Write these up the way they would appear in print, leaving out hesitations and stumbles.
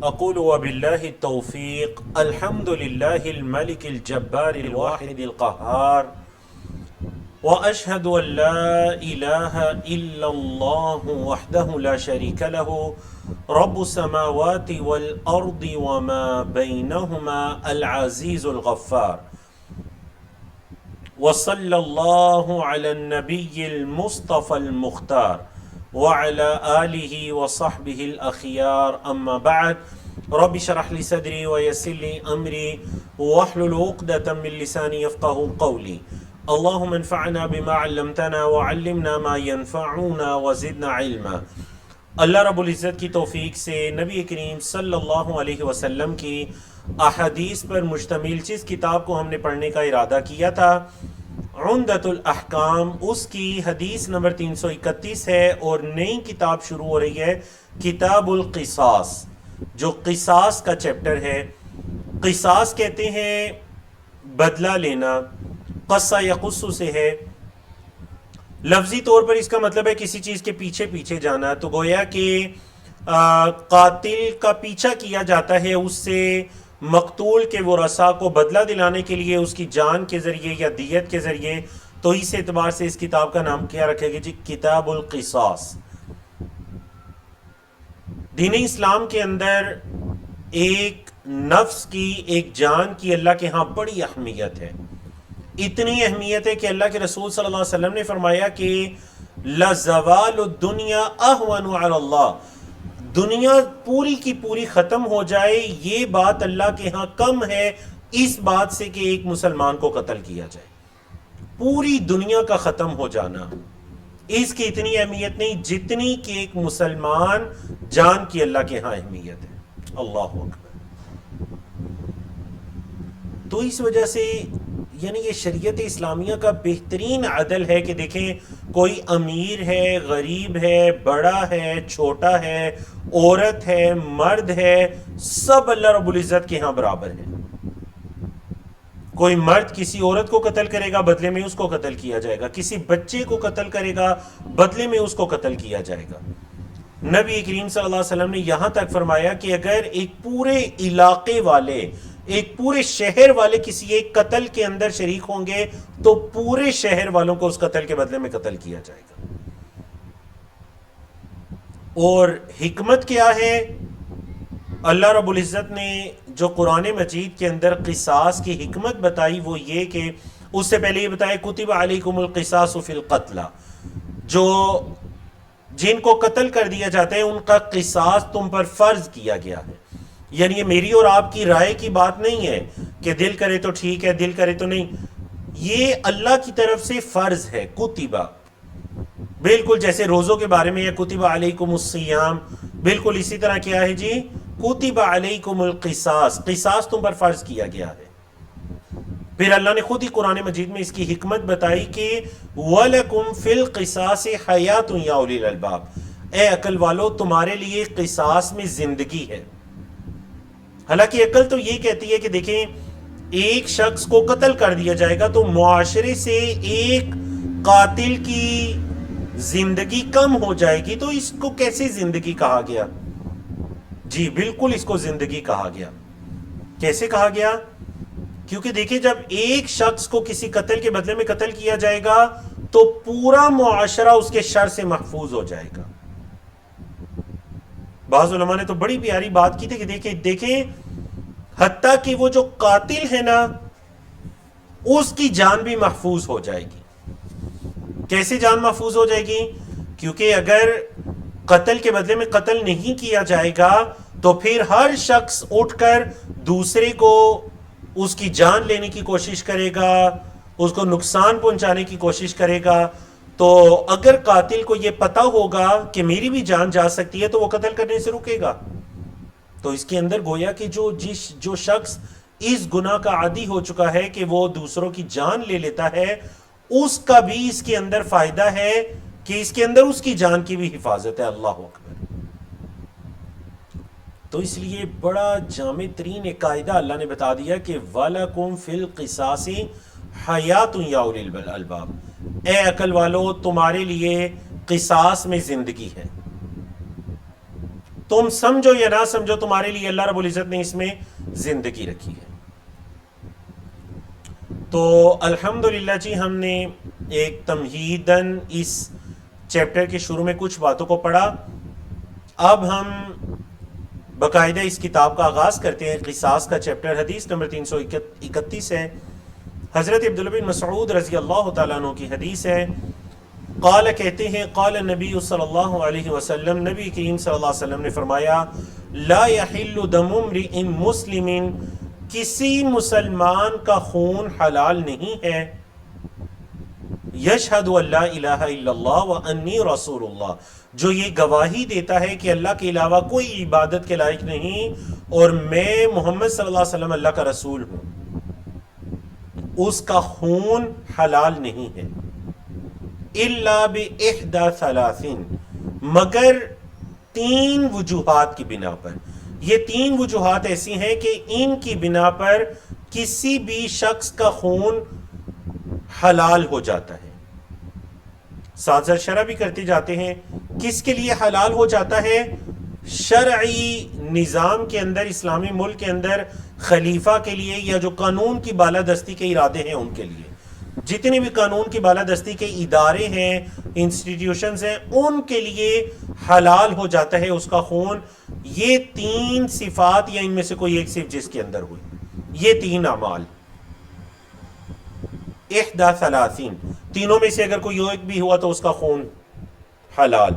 أقول وبالله التوفيق. الحمد لله الملك الجبار الواحد القهار، وأشهد أن لا إله إلا الله وحده لا شريك له رب السماوات والأرض وما بينهما العزيز الغفار. وصلى الله على النبي المصطفى المختار وعلى آله وصحبه الأخيار. أما بعد، رب اشرح لي صدري ويسر لي أمري واحلل عقدة من لساني يفقهوا قولي. اللهم انفعنا بما علمتنا وعلمنا ما ينفعنا وزدنا علما. اللہ رب العزت کی توفیق سے نبی کریم صلی اللہ علیہ وسلم کی احادیث پر مشتمل جس کتاب کو ہم نے پڑھنے کا ارادہ کیا تھا، عمدۃ الاحکام، اس کی حدیث نمبر 331 ہے، اور نئی کتاب شروع ہو رہی ہے، کتاب القصاص، جو قصاص کا چیپٹر ہے۔ قصاص کہتے ہیں بدلہ لینا، قصہ یقص سے ہے، لفظی طور پر اس کا مطلب ہے کسی چیز کے پیچھے پیچھے جانا۔ تو گویا کہ قاتل کا پیچھا کیا جاتا ہے اس سے مقتول کے ورثاء کو بدلہ دلانے کے لیے، اس کی جان کے ذریعے یا دیت کے ذریعے۔ تو اس اعتبار سے اس کتاب کا نام کیا رکھے گا جی؟ کتاب القصاص۔ دین اسلام کے اندر ایک نفس کی، ایک جان کی اللہ کے ہاں بڑی اہمیت ہے۔ اتنی اہمیت ہے کہ اللہ کے رسول صلی اللہ علیہ وسلم نے فرمایا کہ لَزَوَالُ الدُّنْيَا أَهْوَنُ عَلَى اللَّهِ، دنیا پوری کی پوری ختم ہو جائے یہ بات اللہ کے ہاں کم ہے اس بات سے کہ ایک مسلمان کو قتل کیا جائے۔ پوری دنیا کا ختم ہو جانا، اس کی اتنی اہمیت نہیں جتنی کہ ایک مسلمان جان کی اللہ کے ہاں اہمیت ہے۔ اللہ اکبر۔ تو اس وجہ سے یعنی یہ شریعت اسلامیہ کا بہترین عدل ہے کہ دیکھیں، کوئی امیر ہے، غریب ہے، بڑا ہے، چھوٹا ہے، عورت ہے، مرد ہے، سب اللہ رب العزت کے ہاں برابر ہے۔ کوئی مرد کسی عورت کو قتل کرے گا، بدلے میں اس کو قتل کیا جائے گا۔ کسی بچے کو قتل کرے گا، بدلے میں اس کو قتل کیا جائے گا۔ نبی کریم صلی اللہ علیہ وسلم نے یہاں تک فرمایا کہ اگر ایک پورے علاقے والے، ایک پورے شہر والے کسی ایک قتل کے اندر شریک ہوں گے تو پورے شہر والوں کو اس قتل کے بدلے میں قتل کیا جائے گا۔ اور حکمت کیا ہے؟ اللہ رب العزت نے جو قرآن مجید کے اندر قصاص کی حکمت بتائی وہ یہ کہ اس سے پہلے یہ بتایا کتب علیکم القصاص فی القتلى، جو جن کو قتل کر دیا جاتا ہے ان کا قصاص تم پر فرض کیا گیا ہے۔ یعنی یہ میری اور آپ کی رائے کی بات نہیں ہے کہ دل کرے تو ٹھیک ہے، دل کرے تو نہیں، یہ اللہ کی طرف سے فرض ہے۔ کتبہ، بالکل جیسے روزوں کے بارے میں ہے کتب علیکم الصیام، بالکل اسی طرح کیا ہے جی؟ کتب علیکم القصاص، قصاص تم پر فرض کیا گیا ہے۔ پھر اللہ نے خود ہی قرآن مجید میں اس کی حکمت بتائی کہ وَلَكُمْ فِي الْقِصَاصِ حَيَاتٌ يَا أُولِي الْأَلْبَابِ، اے عقل والو تمہارے لیے قصاص میں زندگی ہے۔ حالانکہ عقل تو یہ کہتی ہے کہ دیکھیں ایک شخص کو قتل کر دیا جائے گا تو معاشرے سے ایک قاتل کی زندگی کم ہو جائے گی، تو اس کو کیسے زندگی کہا گیا؟ جی بالکل اس کو زندگی کہا گیا۔ کیسے کہا گیا؟ کیونکہ دیکھیں جب ایک شخص کو کسی قتل کے بدلے میں قتل کیا جائے گا تو پورا معاشرہ اس کے شر سے محفوظ ہو جائے گا۔ بعض علماء نے تو بڑی پیاری بات کی تھی کہ دیکھیں حتیٰ کہ وہ جو قاتل ہے نا اس کی جان بھی محفوظ ہو جائے گی۔ کیسے جان محفوظ ہو جائے گی؟ کیونکہ اگر قتل کے بدلے میں قتل نہیں کیا جائے گا تو پھر ہر شخص اٹھ کر دوسرے کو اس کی جان لینے کی کوشش کرے گا، اس کو نقصان پہنچانے کی کوشش کرے گا۔ تو اگر قاتل کو یہ پتہ ہوگا کہ میری بھی جان جا سکتی ہے تو وہ قتل کرنے سے رکے گا۔ تو اس کے اندر گویا کہ جو شخص اس گناہ کا عادی ہو چکا ہے کہ وہ دوسروں کی جان لے لیتا ہے، اس کا بھی اس کے اندر فائدہ ہے کہ اس کے اندر اس کی جان کی بھی حفاظت ہے۔ اللہ اکبر۔ تو اس لیے بڑا جامع ترین ایک قاعدہ اللہ نے بتا دیا کہ وَلَكُمْ فِي الْقِصَاصِ حَيَاتٌ يَا أُولِي الْأَلْبَابِ، اے عقل والو تمہارے لیے قصاص میں زندگی ہے۔ تم سمجھو یا نہ سمجھو، تمہارے لیے اللہ رب العزت نے اس میں زندگی رکھی ہے۔ تو الحمدللہ جی ہم نے ایک تمہیداً اس چیپٹر کے شروع میں کچھ باتوں کو پڑھا۔ اب ہم باقاعدہ اس کتاب کا آغاز کرتے ہیں۔ قصاص کا چیپٹر، حدیث نمبر 331 ہے۔ حضرت عبداللہ بن مسعود رضی اللہ تعالیٰ عنہ کی حدیث ہے۔ قال کہتے ہیں، قال نبی صلی اللہ علیہ وسلم، نبی کریم صلی اللہ علیہ وسلم نے فرمایا، لا یحل دم امرئ مسلم، کسی مسلمان کا خون حلال نہیں ہے، یشہد ان لا الہ الا اللہ وانی رسول اللہ، جو یہ گواہی دیتا ہے کہ اللہ کے علاوہ کوئی عبادت کے لائق نہیں اور میں محمد صلی اللہ علیہ وسلم اللہ کا رسول ہوں، اس کا خون حلال نہیں ہے، الا باحدی ثلاث، مگر 3 وجوہات کی بنا پر۔ یہ 3 وجوہات ایسی ہیں کہ ان کی بنا پر کسی بھی شخص کا خون حلال ہو جاتا ہے۔ ساتھ ساتھ شرح بھی کرتے جاتے ہیں، کس کے لیے حلال ہو جاتا ہے؟ شرعی نظام کے اندر، اسلامی ملک کے اندر خلیفہ کے لیے، یا جو قانون کی بالادستی کے ارادے ہیں ان کے لیے، جتنے بھی قانون کی بالادستی کے ادارے ہیں، انسٹیٹیوشنز ہیں، ان کے لیے حلال ہو جاتا ہے اس کا خون۔ یہ 3 صفات یا ان میں سے کوئی ایک صرف جس کے اندر ہوئی، یہ 3 اعمال، احدی ثلاثین، تینوں میں سے اگر کوئی ایک بھی ہوا تو اس کا خون حلال۔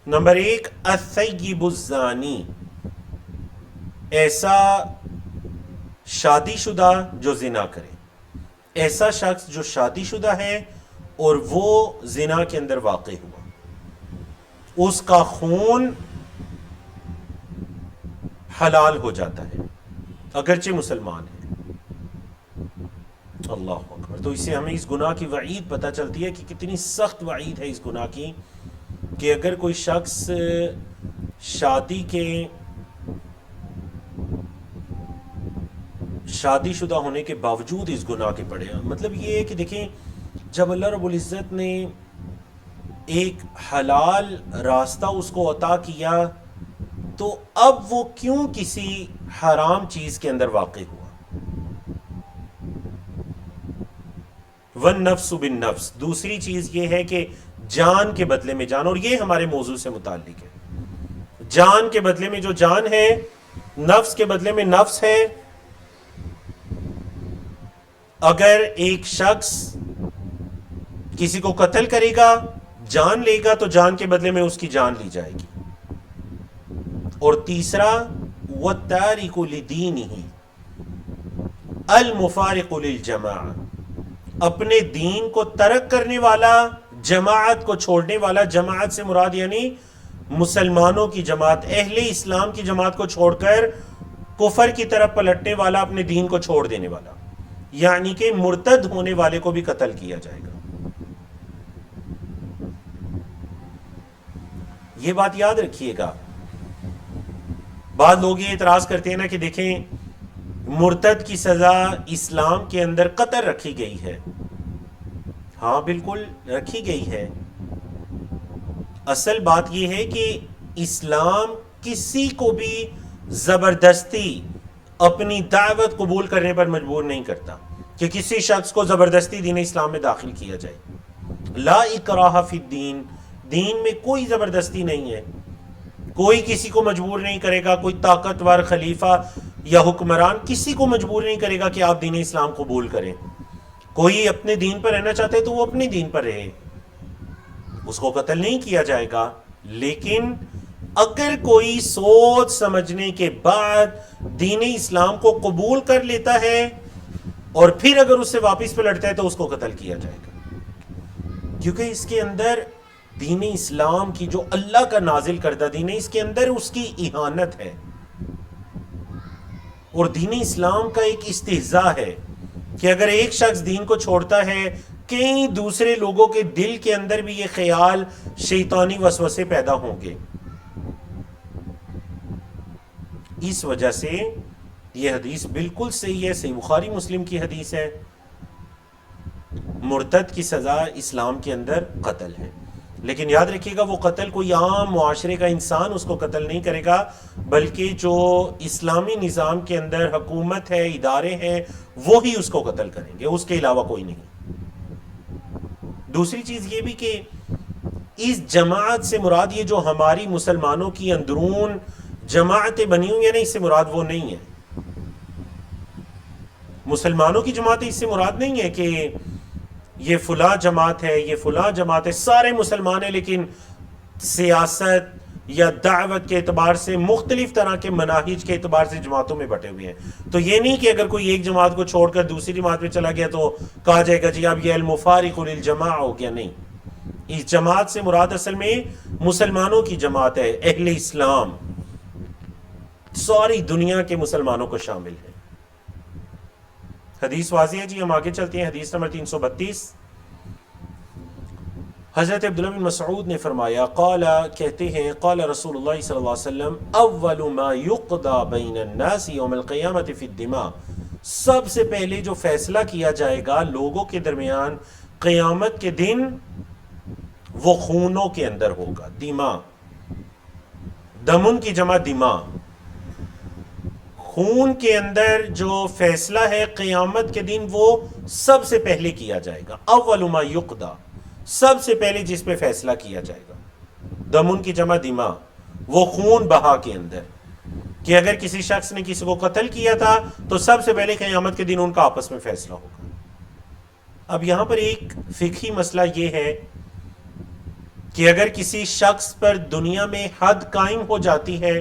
نمبر 1، الثیب الزانی، ایسا شادی شدہ جو زنا کرے، ایسا شخص جو شادی شدہ ہے اور وہ زنا کے اندر واقع ہوا، اس کا خون حلال ہو جاتا ہے اگرچہ مسلمان ہے۔ اللہ اکبر۔ تو اس سے ہمیں اس گناہ کی وعید پتہ چلتی ہے کہ کتنی سخت وعید ہے اس گناہ کی، کہ اگر کوئی شخص شادی شدہ ہونے کے باوجود اس گناہ کے پڑے، مطلب یہ ہے کہ دیکھیں، جب اللہ رب العزت نے ایک حلال راستہ اس کو عطا کیا تو اب وہ کیوں کسی حرام چیز کے اندر واقع ہوا؟ والنفس بالنفس، دوسری چیز یہ ہے کہ جان کے بدلے میں جان، اور یہ ہمارے موضوع سے متعلق ہے۔ جان کے بدلے میں جو جان ہے، نفس کے بدلے میں نفس ہے۔ اگر ایک شخص کسی کو قتل کرے گا، جان لے گا، تو جان کے بدلے میں اس کی جان لی جائے گی۔ اور تیسرا، وَالتَّارِكُ لِدِينِهِ الْمُفَارِقُ لِلْجَمَاعَةِ، اپنے دین کو ترک کرنے والا، جماعت کو چھوڑنے والا۔ جماعت سے مراد یعنی مسلمانوں کی جماعت، اہل اسلام کی جماعت کو چھوڑ کر کفر کی طرف پلٹنے والا، اپنے دین کو چھوڑ دینے والا، یعنی کہ مرتد ہونے والے کو بھی قتل کیا جائے گا۔ یہ بات یاد رکھیے گا۔ بعض لوگ یہ اعتراض کرتے ہیں نا کہ دیکھیں، مرتد کی سزا اسلام کے اندر قتل رکھی گئی ہے۔ ہاں بالکل رکھی گئی ہے۔ اصل بات یہ ہے کہ اسلام کسی کو بھی زبردستی اپنی دعوت قبول کرنے پر مجبور نہیں کرتا کہ کسی شخص کو زبردستی دین اسلام میں داخل کیا جائے۔ لا اکراہ فی الدین، دین میں کوئی زبردستی نہیں ہے، کوئی کسی کو مجبور نہیں کرے گا، کوئی طاقتور خلیفہ یا حکمران کسی کو مجبور نہیں کرے گا کہ آپ دین اسلام قبول کریں۔ کوئی اپنے دین پر رہنا چاہتے تو وہ اپنے دین پر رہے، اس کو قتل نہیں کیا جائے گا۔ لیکن اگر کوئی سوچ سمجھنے کے بعد دین اسلام کو قبول کر لیتا ہے اور پھر اگر اس سے واپس پلٹتا ہے تو اس کو قتل کیا جائے گا، کیونکہ اس کے اندر دین اسلام کی جو اللہ کا نازل کردہ دین ہے، اس کے اندر اس کی اہانت ہے، اور دین اسلام کا ایک استہزاء ہے کہ اگر ایک شخص دین کو چھوڑتا ہے، کئی دوسرے لوگوں کے دل کے اندر بھی یہ خیال، شیطانی وسوسے پیدا ہوں گے۔ اس وجہ سے یہ حدیث بالکل صحیح ہے، صحیح بخاری مسلم کی حدیث ہے، مرتد کی سزا اسلام کے اندر قتل ہے۔ لیکن یاد رکھیے گا وہ قتل کوئی عام معاشرے کا انسان اس کو قتل نہیں کرے گا، بلکہ جو اسلامی نظام کے اندر حکومت ہے، ادارے ہیں، وہی اس کو قتل کریں گے، اس کے علاوہ کوئی نہیں۔ دوسری چیز یہ بھی کہ اس جماعت سے مراد یہ جو ہماری مسلمانوں کی اندرون جماعتیں بنی ہوئی ہیں نا، اس سے مراد وہ نہیں ہے۔ مسلمانوں کی جماعتیں اس سے مراد نہیں ہے کہ یہ فلاں جماعت ہے، یہ فلاں جماعت ہے، سارے مسلمان ہیں لیکن سیاست یا دعوت کے اعتبار سے مختلف طرح کے مناہج کے اعتبار سے جماعتوں میں بٹے ہوئے ہیں۔ تو یہ نہیں کہ اگر کوئی ایک جماعت کو چھوڑ کر دوسری جماعت میں چلا گیا تو کہا جائے گا جی اب یہ المفارق للجماع ہو گیا، نہیں۔ اس جماعت سے مراد اصل میں مسلمانوں کی جماعت ہے، اہل اسلام، ساری دنیا کے مسلمانوں کو شامل ہے۔ حدیث واضح ہے جی، ہم آگے چلتے ہیں۔ حدیث نمبر 332، حضرت عبداللہ بن مسعود نے فرمایا، قال، کہتے ہیں، قال رسول اللہ صلی اللہ علیہ وسلم، اول ما یقضى بین الناس یوم القیامت فی الدماء، سب سے پہلے جو فیصلہ کیا جائے گا لوگوں کے درمیان قیامت کے دن، وہ خونوں کے اندر ہوگا۔ دماء، دمن کی جمع دماء، خون کے اندر جو فیصلہ ہے قیامت کے دن وہ سب سے پہلے کیا جائے گا۔ اول ما یقضى، سب سے پہلے جس پہ فیصلہ کیا جائے گا، دمن کی جمع دماء، وہ خون بہا کے اندر، کہ اگر کسی شخص نے کسی کو قتل کیا تھا تو سب سے پہلے قیامت کے دن ان کا آپس میں فیصلہ ہوگا۔ اب یہاں پر ایک فقہی مسئلہ یہ ہے کہ اگر کسی شخص پر دنیا میں حد قائم ہو جاتی ہے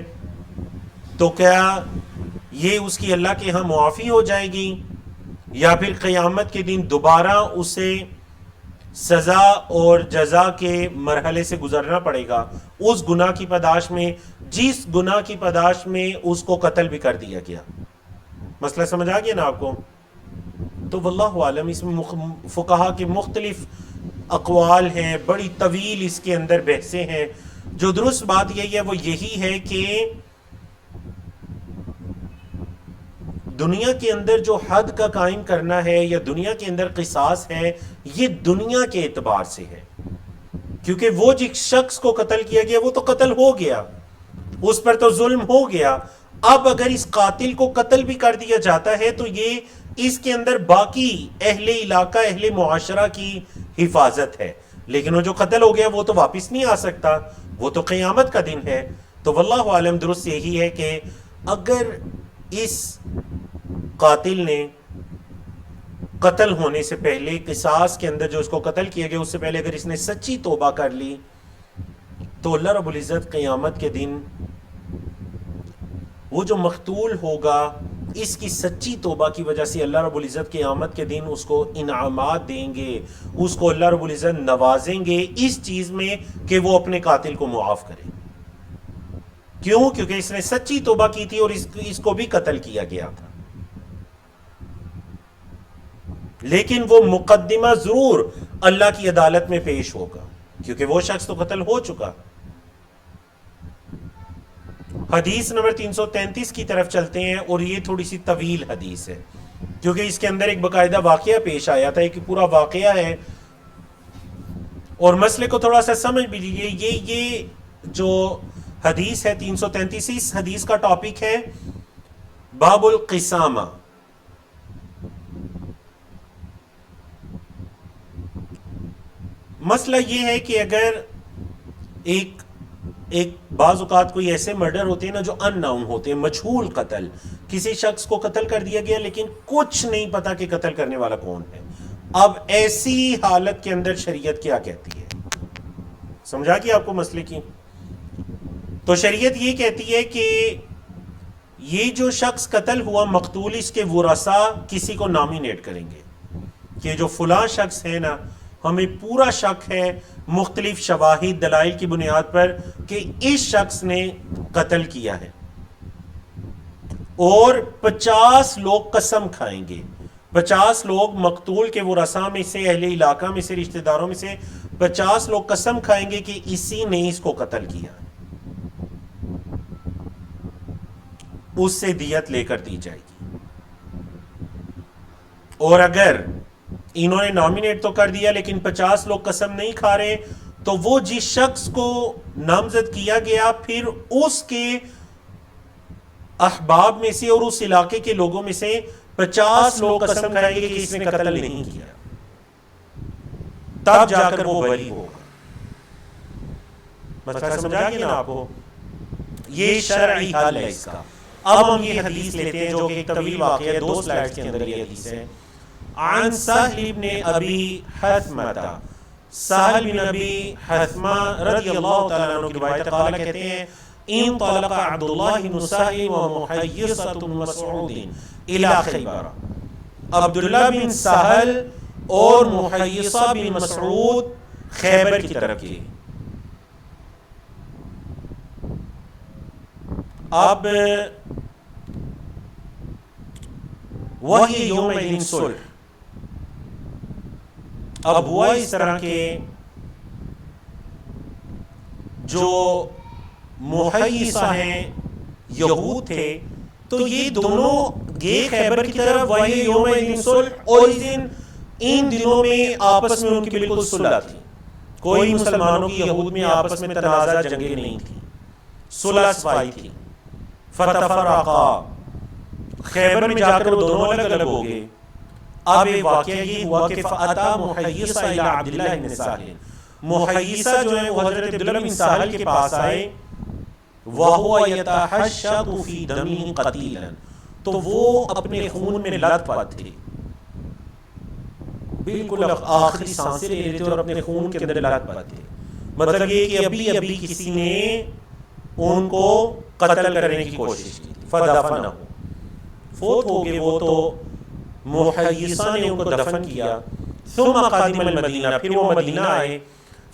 تو کیا یہ اس کی اللہ کے ہاں معافی ہو جائے گی، یا پھر قیامت کے دن دوبارہ اسے سزا اور جزا کے مرحلے سے گزرنا پڑے گا اس گناہ کی پاداش میں جس گناہ کی پاداش میں اس کو قتل بھی کر دیا گیا؟ مسئلہ سمجھ آ گیا نا آپ کو؟ تو واللہ عالم اس میں فقہا کے مختلف اقوال ہیں، بڑی طویل اس کے اندر بحثیں ہیں۔ جو درست بات یہی ہے وہ یہی ہے کہ دنیا کے اندر جو حد کا قائم کرنا ہے یا دنیا کے اندر قصاص ہے، یہ دنیا کے اعتبار سے ہے، کیونکہ وہ جس شخص کو قتل کیا گیا وہ تو قتل ہو گیا، اس پر تو ظلم ہو گیا۔ اب اگر اس قاتل کو قتل بھی کر دیا جاتا ہے تو یہ اس کے اندر باقی اہل علاقہ، اہل معاشرہ کی حفاظت ہے، لیکن وہ جو قتل ہو گیا وہ تو واپس نہیں آ سکتا، وہ تو قیامت کا دن ہے۔ تو واللہ عالم درست یہی ہے کہ اگر اس قاتل نے قتل ہونے سے پہلے قصاص کے اندر جو اس کو قتل کیا گیا اس سے پہلے اگر اس نے سچی توبہ کر لی تو اللہ رب العزت قیامت کے دن وہ جو مقتول ہوگا اس کی سچی توبہ کی وجہ سے اللہ رب العزت قیامت کے دن اس کو انعامات دیں گے، اس کو اللہ رب العزت نوازیں گے اس چیز میں کہ وہ اپنے قاتل کو معاف کرے۔ کیوں؟ کیونکہ اس نے سچی توبہ کی تھی اور اس کو بھی قتل کیا گیا تھا، لیکن وہ مقدمہ ضرور اللہ کی عدالت میں پیش ہوگا کیونکہ وہ شخص تو قتل ہو چکا۔ حدیث نمبر 333 کی طرف چلتے ہیں، اور یہ تھوڑی سی طویل حدیث ہے کیونکہ اس کے اندر ایک باقاعدہ واقعہ پیش آیا تھا، ایک پورا واقعہ ہے، اور مسئلے کو تھوڑا سا سمجھ بھی لیجیے۔ یہ جو حدیث ہے 333، اس حدیث کا ٹاپک ہے باب القسامہ۔ مسئلہ یہ ہے کہ اگر ایک بعض اوقات کوئی ایسے مرڈر ہوتے ہیں نا جو ان ناؤن ہوتے ہیں، مجہول قتل، کسی شخص کو قتل کر دیا گیا لیکن کچھ نہیں پتا کہ قتل کرنے والا کون ہے۔ اب ایسی حالت کے اندر شریعت کیا کہتی ہے؟ سمجھا کہ آپ کو مسئلے کی؟ تو شریعت یہ کہتی ہے کہ یہ جو شخص قتل ہوا مقتول، اس کے ورثاء کسی کو نامینیٹ کریں گے کہ جو فلاں شخص ہے نا، ہمیں پورا شک ہے مختلف شواہد دلائل کی بنیاد پر کہ اس شخص نے قتل کیا ہے، اور 50 لوگ قسم کھائیں گے، 50 لوگ مقتول کے ورثاء میں سے، اہل علاقہ میں سے، رشتہ داروں میں سے 50 لوگ قسم کھائیں گے کہ اسی نے اس کو قتل کیا، اس سے دیت لے کر دی جائے گی۔ اور اگر انہوں نے نامینیٹ تو کر دیا لیکن 50 لوگ قسم نہیں کھا رہے، تو وہ جس شخص کو نامزد کیا گیا پھر اس کے احباب میں سے اور اس علاقے کے لوگوں میں سے 50 لوگ قسم کھائیں گے کہ اس نے قتل نہیں کیا، تب جا کر وہ بری ہوگا۔ مسئلہ سمجھا گیا نا آپ کو؟ یہ شرعی حل ہے اس کا۔ اب ہم یہ حدیث لیتے ہیں جو کہ ایک طویل واقعہ ہے، 2 سلائیڈز کے اندر یہ حدیث ہے۔ عن سہل بن ابی حثمہ، سہل بن ابی حثمہ رضی اللہ تعالیٰ عنہ کی روایت، قال کہتے ہیں انطلق عبداللہ بن سہل ومحیصۃ بن مسعود الی خیبر، عبداللہ بن سہل اور محیصہ بن مسعود خیبر کی طرف گئے۔ اب وہی یوم صلح، اب ہوا اس طرح کے جو محیصہ ہیں یہود تھے، تو یہ دونوں گئے خیبر کی طرف، وہی یوم صلح، اور ان دنوں میں آپس میں ان کی بالکل صلح تھی، کوئی مسلمانوں کی یہود میں آپس میں تنازع جنگیں نہیں تھی، صلح صفائی تھی۔ فتفرقا، خیبر میں جا کر وہ دونوں الگ الگ ہو گئے۔ اب ایک واقعہ یہ ہوا کہ فاتا محیصہ الی عبداللہ بن سہل، محیصہ جو ہے وہ حضرت عبداللہ بن سہل کے پاس آئے، وَهُوَ يَتَحَشَّقُ فِي دَمِهِ قَتِيلًا، تو وہ اپنے خون میں لت پت تھے، بالکل آخری سانسیں لے رہے تھے اور اپنے خون کے اندر لت پت تھے، مطلب یہ کہ ابھی کسی نے ان کو قتل کرنے کی کوشش کی تھی۔ فدفنہ، فوت ہو گئے وہ، تو محیصہ نے ان کو دفن کیا۔ ثم قادم المدینہ، پھر وہ مدینہ آئے۔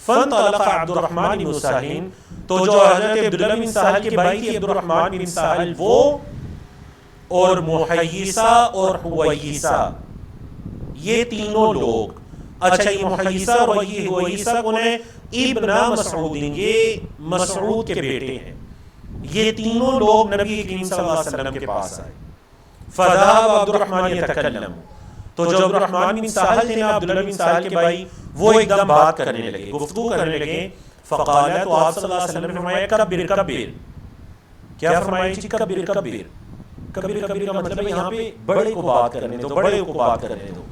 فانطلق عبد الرحمن بن سہل، تو جو حضرت عبداللہ بن سہل کے بھائی تھے عبد الرحمن بن سہل، وہ اور محیصہ اور حویصہ، یہ تینوں لوگ، اچھا یہ محیصہ اور حویصہ کون ہے؟ ابن مسعود، یہ مسعود کے بیٹے ہیں۔ یہ تینوں لوگ نبی کریم صلی اللہ علیہ وسلم کے پاس آئے۔ فذهب عبد الرحمن يتكلم، تو جو عبد الرحمن بن سہل تھے نا، عبداللہ بن سہل کے بھائی، وہ ایک دم بات کرنے لگے، گفتگو کرنے لگے۔ فقال، تو آپ صلی اللہ علیہ وسلم نے فرمایا کبر کبر، کیا فرمایا جی؟ کبر کبر، کبر کبر کا مطلب ہے یہاں پہ بڑے کو بات کرنے دو، بڑے کو بات کرنے دو،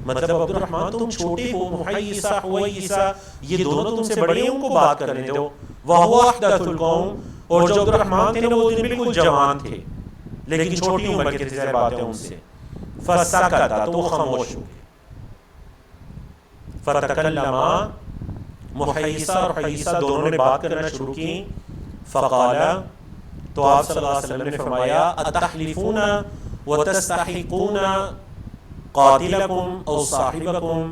مطلب عبد الرحمن تم چھوٹے ہو، محیصہ حویصہ یہ دونوں تم سے بڑے ہیں، ان کو بات کرنے دو۔ وَهُوَ أَحْدَثُ الْقَوْمِ، اور جو عبد الرحمن تھے وہ دن بالکل جوان تھے لیکن چھوٹی عمر کے تھے، بات ہے ان سے۔ فَسَكَتَ، تو وہ خاموش ہو گئے۔ فَتَكَلَّمَا، محیصہ اور حیصہ دونوں نے بات کرنا شروع کی۔ فقال، تو آپ صلی اللہ علیہ وسلم نے فرمایا اتحلفون وتستحقون قاتلکم او صاحبکم،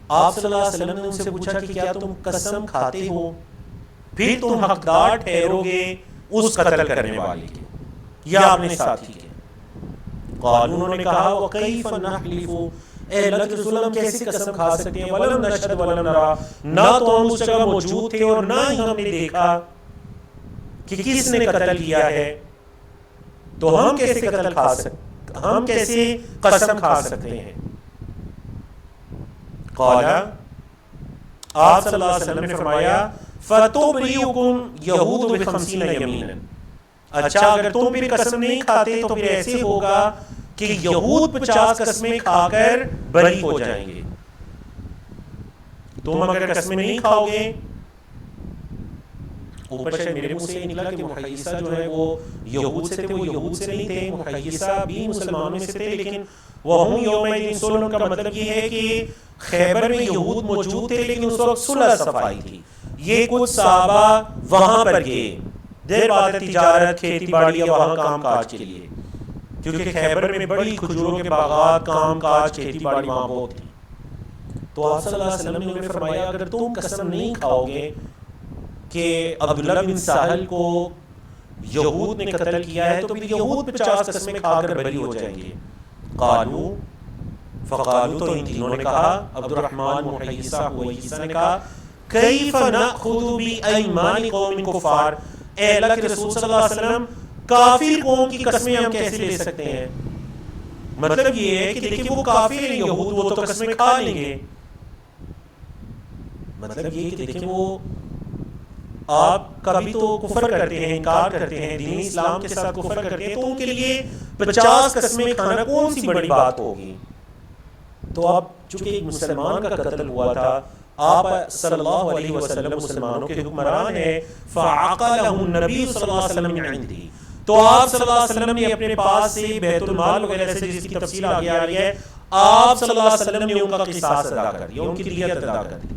آپ صلی اللہ علیہ وسلم نے ان سے پوچھا کہ کیا تم قسم کھاتے ہو پھر تم حقدار ٹھہرو گے اس قتل کرنے والے کے یا اپنے ساتھی کے؟ قالوا، انہوں نے کہا وَكَيْفَ نَحْلِفُ، اے اللہ کے رسول ہم کیسے قسم کھا سکتے ہیں؟ وَلَمْ نَشْهَدْ وَلَمْ نَرَى، نہ تو ہم اس جگہ موجود تھے اور نہ ہی ہم نے دیکھا کہ کس نے قتل کیا ہے، تو ہم کیسے قتل کھا سکتے، ہم کیسے قسم کھا سکتے ہیں؟ قال، آپ صلی اللہ علیہ وسلم نے فرمایا فَتُبْرِئُكُمْ يَهُودُ بِخَمْسِينَ يَمِينًا، اچھا اگر تم بھی قسم نہیں کھاتے تو پھر ایسے ہوگا کہ یہود 50 قسمیں کھا کر بری ہو جائیں گے۔ تم اگر قسمیں نہیں کھاؤ گے، اوپر سے میرے منہ سے نکلا کہ محیصہ جو ہے وہ یہود سے تھے، وہ یہود سے نہیں تھے، محیصہ بھی مسلمانوں میں سے تھے، لیکن وَهُمْ يَوْمَئِذٍ صُلْحٌ کا مطلب یہ ہے کہ خیبر میں یہود موجود تھے لیکن اس وقت صلح صفائی تھی۔ یہ کچھ صحابہ وہاں پر گئے، دیر بعد تجارت، کھیتی باڑی یا وہاں کام کاج کے لیے، کیونکہ خیبر میں بڑی کھجوروں کے باغات، کام کاج، کھیتی باڑی وہاں بہت تھی۔ تو آپ صلی اللہ علیہ وسلم نے انہیں فرمایا اگر تم قسم نہیں کھاؤ گے کہ عبداللہ بن سہل کو یہود نے قتل کیا ہے تو پھر یہود 50 قسمیں کھا کر بری ہو جائیں گے۔ قالوا، فقالوا، تو ان تینوں نے کہا، عبد الرحمن، محیصہ، حویصہ نے کہا کیف نأخذ بأیمان قوم کفار، اے اللہ کے رسول صلی اللہ علیہ وسلم کافر قوم کی قسمیں ہم کیسے لے سکتے ہیں؟ مطلب یہ ہے کہ دیکھیں وہ کافر ہیں یہود، وہ تو قسمیں کھا لیں گے، مطلب یہ کہ دیکھیں وہ آپ کبھی تو کفر کرتے ہیں، انکار کرتے ہیں، دین اسلام کے ساتھ کفر کرتے ہیں، تو ان کے لیے 50 قسمیں کھانا کون سی بڑی بات ہوگی؟ تو آپ چونکہ ایک مسلمان کا قتل ہوا تھا، آپ صلی اللہ علیہ وسلم مسلمانوں کے حکمران ہیں، فعقلہ النبی صلی اللہ علیہ وسلم عندی، تو آپ صلی اللہ علیہ وسلم نے اپنے پاس سے بیت المال وغیرہ سے، جس کی تفصیل آگے آ رہی ہے، آپ صلی اللہ علیہ وسلم نے ان کا قصاص ادا کر دیا، ان کی دیت ادا کر دی،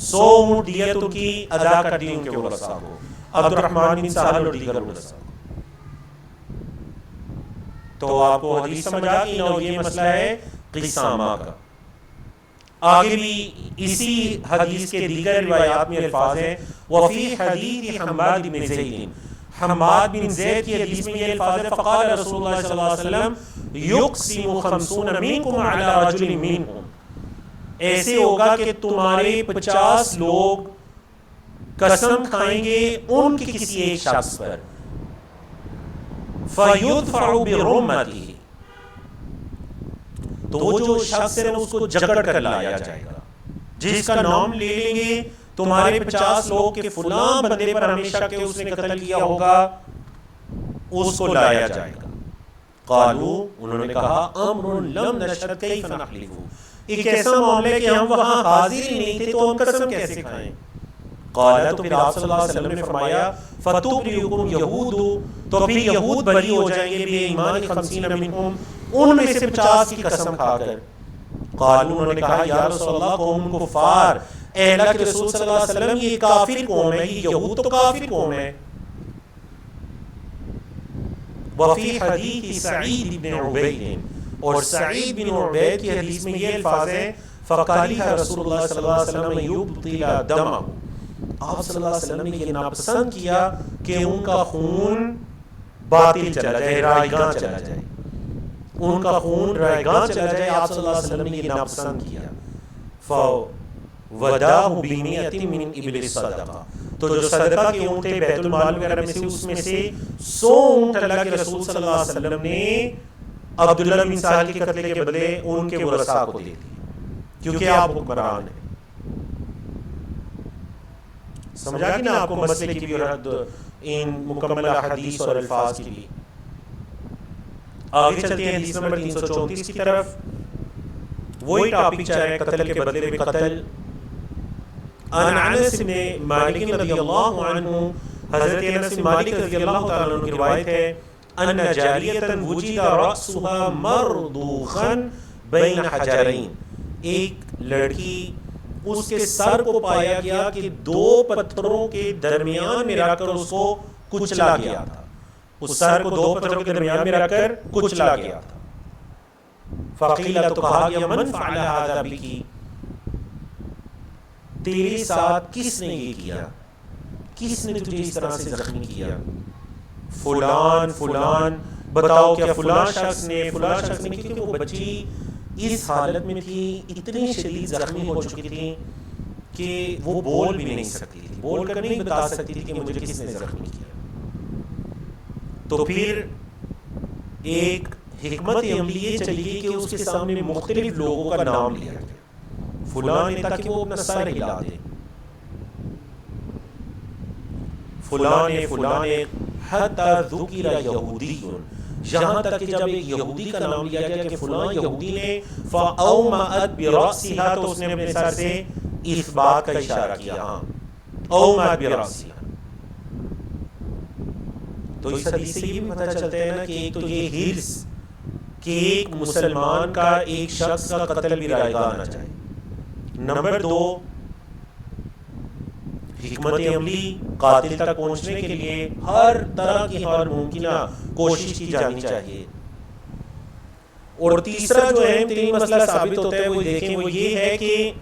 100 اونٹ دیت ان کی ادا کر دی ان کے ورثاء کو، عبد الرحمن بن سہل اور دیگر ورثاء کو۔ تو آپ کو حدیث سمجھ آ گئی نا، یہ مسئلہ ہے قسامہ کا۔ آگے بھی اسی حدیث کے دیگر روایات میں الفاظ ہیں، وفی حدیث حماد بن زید، حماد بن زید کی حدیث میں یہ الفاظ ہے، فقال رسول اللہ صلی اللہ علیہ وسلم یقسم 50 منکم علی رجل منہم، ایسے ہوگا کہ تمہارے 50 لوگ قسم کھائیں گے ان کے کسی ایک شخص پر، فیدفع برمتہ، تو وہ جو شخص ہے اس کو جکڑ کر لایا جائے گا، جس کا نام لے لیں گے تمہارے 50 لوگ کے فلاں بندے پر ہمیشہ کہ اس نے قتل کیا ہوگا، اس کو لایا جائے گا۔ قالو، انہوں نے کہا، امر لم نشهد کیف نحلف، ایک ایسا معاملہ ہے کہ ہم وہاں حاضر ہی نہیں تھے تو ہم قسم کیسے کھائیں؟ قال، تو پھر آپ صلی اللہ علیہ وسلم نے فرمایا، فتبرئکم یہود، تو پھر یہود بری ہو جائیں گے، بے ایمان 50 منہم، ان میں سے 50 کی قسم کھا کر۔ قالوا، انہوں نے کہا، یا رسول اللہ قوم کفار، اے اللہ کے رسول صلی اللہ علیہ وسلم یہ کافر قوم ہے، یہ یہود تو کافر قوم ہے۔ وفی حدیث سعید بن عبید، اور سعید بن عبید کی حدیث میں یہ الفاظ ہیں، فقالہ رسول اللہ صلی اللہ علیہ وسلم یبطل دمہ، آپ صلی اللہ علیہ وسلم نے یہ ناپسند کیا کہ ان کا خون باطل چلا جائے، رائگاں چلا جائے، ان کا خون رائگاں چلا جائے، آپ صلی اللہ علیہ وسلم نے یہ ناپسند کیا۔ فوداہ بمئۃ من ابل الصدقہ، تو جو صدقہ کے اونٹ تھے بیت المال وغیرہ میں سے، اس میں سے 100 اونٹ اللہ کے رسول صلی اللہ علیہ وسلم نے عبداللہ بن سہل کے قتل کے بدلے ان کے ورثاء کو دے دی، کیونکہ آپ حکمران ہیں۔ سمجھا کہ نا آپ کو مسئلے کی بھی رد ان مکمل احادیث اور الفاظ کی بھی۔ آگے چلتے ہیں حدیث نمبر 334 کی طرف، وہی ٹاپک چاہ رہے ہیں، قتل کے بدلے میں قتل۔ عن انس بن مالک رضی اللہ عنہ، حضرت انس بن مالک رضی اللہ تعالیٰ عنہ کی روایت ہے، ان جاریۃ وجد رأسها مردوخا بین حجرین، ایک لڑکی اس کے سر کو پایا گیا کہ 2 پتھروں کے درمیان میں رکھ کر اس کو کچلا گیا تھا، اس سر کو 2 پتھروں کے درمیان میں رکھ کر کچلا گیا تھا۔ فقیل، تو کہا گیا، من فعل هذا بک، تیرے ساتھ کس نے یہ کیا، کس نے تجھے اس طرح سے زخمی کیا؟ فلان فلان، بتاؤ کیا فلان شخص نے، فلان شخص نے، کیونکہ وہ بچی اس حالت میں تھی، اتنی شدید زخمی ہو چکی تھی کہ وہ بول بھی نہیں سکتی تھی، بول کر نہیں بتا سکتی تھی کہ مجھے کس نے زخمی کیا۔ تو پھر ایک حکمت عملی یہ چلی گئی کہ اس کے سامنے مختلف لوگوں کا نام لیا گیا، فلاں نے، تاکہ وہ اپنا سر ہلا دے، فلاں نے، فلاں نے، حتی ذکر یہودی، یہاں تک کہ جب ایک یہودی کا نام لیا گیا کہ فلاں یہودی نے، فاومأت برأسها، تو اس نے اپنے سر سے اس بات کا اشارہ کیا، ہاں، اومأت برأسها۔ تو اس حدیث سے یہ بھی پتہ چلتا ہے نا کہ ایک تو یہ حرص کہ ایک مسلمان کا ایک شخص کا قتل بھی رائگاں نہ جائے، نمبر 2 حکمت عملی، قاتل تک پہنچنے کے لیے ہر طرح کی ہر ممکنہ کوشش کی جانی چاہیے۔ اور تیسرا جو اہم ترین مسئلہ ثابت ہوتا ہے وہ دیکھیں، وہ یہ ہے کہ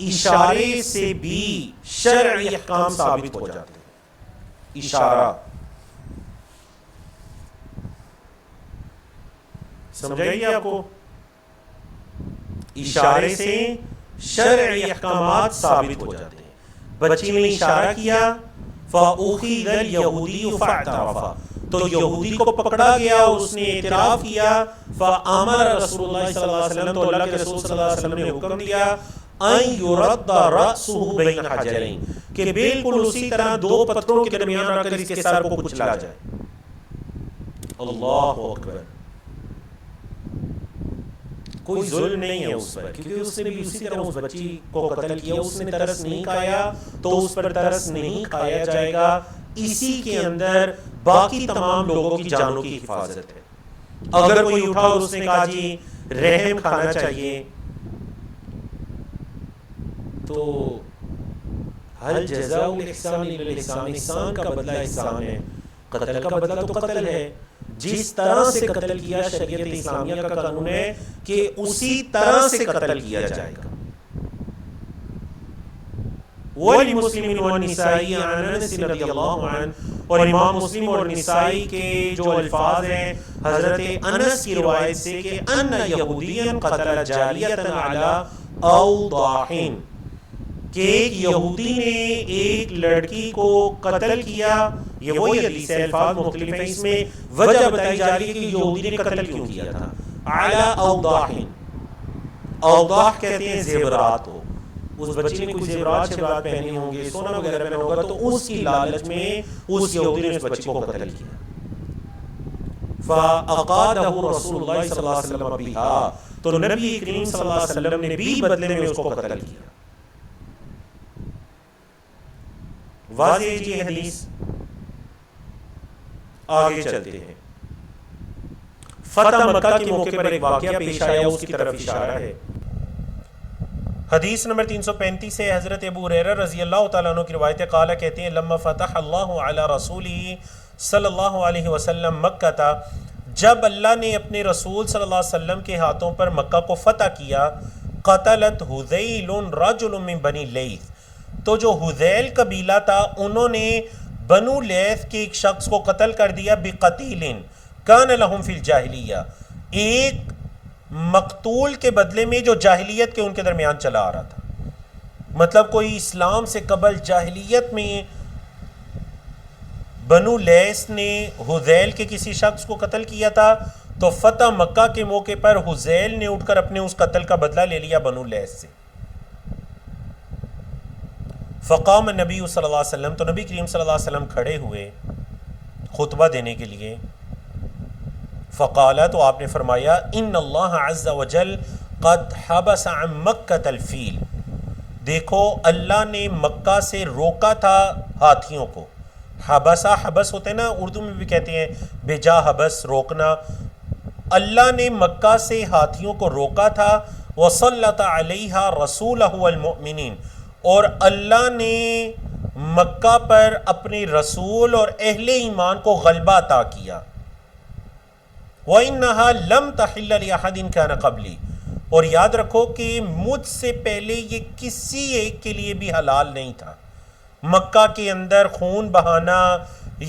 اشارے سے بھی شرعی احکام ثابت ہو جاتے ہیں۔ اشارہ سمجھائیے آپ کو، اشارے سے شرعی احکامات ثابت ہو جاتے ہیں۔ بچی نے اشارہ کیا، فَأُخِذَ الْيَهُودِيُّ فَاعْتَرَفَ، تو یہودی کو پکڑا گیا اور اس نے اعتراف کیا. فَأَمَرَ رسول اللہ صلی اللہ علیہ وسلم، تو اللہ کے رسول صلی اللہ علیہ وسلم نے حکم دیا ان یرد رأسه بین حجرین، کہ بالکل اسی طرح دو پتھروں کے درمیان رکھ کر اس کے سر کو کچلا جائے. اللہ اکبر. کوئی ظلم نہیں ہے اس پر، کیونکہ اس نے بھی اسی طرح اس بچی کو قتل کیا. اس نے ترس نہیں کھایا تو اس پر ترس نہیں کھایا جائے گا. اسی کے اندر باقی تمام لوگوں کی جانوں کی حفاظت ہے. اگر کوئی اٹھا اور اس نے کہا جی رحم کھانا چاہیے، تو حل جزاء الاحسان الا الاحسان، احسان کا بدلہ احسان ہے، قتل کا بدلہ تو قتل ہے. جس طرح سے قتل کیا شریعت اسلامیہ کا قانون ہے کہ اسی طرح سے قتل کیا جائے گا. وَلِمُسْلِمٍ وَالنِّسَاءِ عن انس رضی اللہ عنہ، اور امام مسلم اور نسائی کے جو الفاظ ہیں حضرت انس کی روایت سے کہ ان یہودیا قتل جاریۃ علی اوضاح، کہ ایک یہودی نے ایک لڑکی کو قتل کیا. یہ وہی حدیث ہے، الفاظ مختلف ہیں، اس میں وجہ بتائی جا رہی ہے کہ یہودی نے قتل کیوں کیا تھا. علی اوضاح، اوضاح کہتے ہیں زیورات کو. اس بچی نے کوئی زیورات شیورات پہنے ہوں گے، سونا وغیرہ پہنا ہوگا، تو اس کی لالچ میں اس یہودی نے اس بچی کو قتل کیا. فَأَقَادَهُ رَسُولُ اللَّهِ صلی اللہ علیہ وسلم بِهَا، تو نبی کریم صلی اللہ علیہ وسلم نے بھی بدلے میں اس کو قتل کیا. واضح جی حدیث. آگے چلتے ہیں. فتح مکہ کے موقع پر ایک واقعہ پیش آیا، اس کی طرف اشارہ ہے. حدیث نمبر 335 ہے، حضرت ابو ہریرہ رضی اللہ تعالیٰ عنہ کی روایت ہے، قال کہتے ہیں لما فتح اللہ علی رسولہ صلی اللہ علیہ وسلم مکہ تھا، جب اللہ نے اپنے رسول صلی اللہ علیہ وسلم کے ہاتھوں پر مکہ کو فتح کیا، قتلت حذیل رجل من بنی لیث، تو جو حذیل قبیلہ تھا انہوں نے بنو لیث کے ایک شخص کو قتل کر دیا، بقتیل کان لہم فی الجاہلیہ، ایک مقتول کے بدلے میں جو جاہلیت کے ان کے درمیان چلا آ رہا تھا. مطلب کوئی اسلام سے قبل جاہلیت میں بنو لیث نے حذیل کے کسی شخص کو قتل کیا تھا، تو فتح مکہ کے موقع پر حذیل نے اٹھ کر اپنے اس قتل کا بدلہ لے لیا بنو لیث سے. فقام نبی صلی اللہ علیہ وسلم، تو نبی کریم صلی اللہ علیہ وسلم کھڑے ہوئے خطبہ دینے کے لیے. فقالا، تو آپ نے فرمایا ان اللہ عز وجل قد حبس عن مکہ الفیل، دیکھو اللہ نے مکہ سے روکا تھا ہاتھیوں کو. حبسہ حبس ہوتے ہیں نا، اردو میں بھی کہتے ہیں بے جا حبس، روکنا. اللہ نے مکہ سے ہاتھیوں کو روکا تھا. وسلط علیہا رسولہ والمؤمنین، اور اللہ نے مکہ پر اپنے رسول اور اہل ایمان کو غلبہ عطا کیا. وَإِنَّهَا لَمْ تَحِلَّ لِأَحَدٍ كَانَ قَبْلِي، اور یاد رکھو کہ مجھ سے پہلے یہ کسی ایک کے لیے بھی حلال نہیں تھا. مکہ کے اندر خون بہانا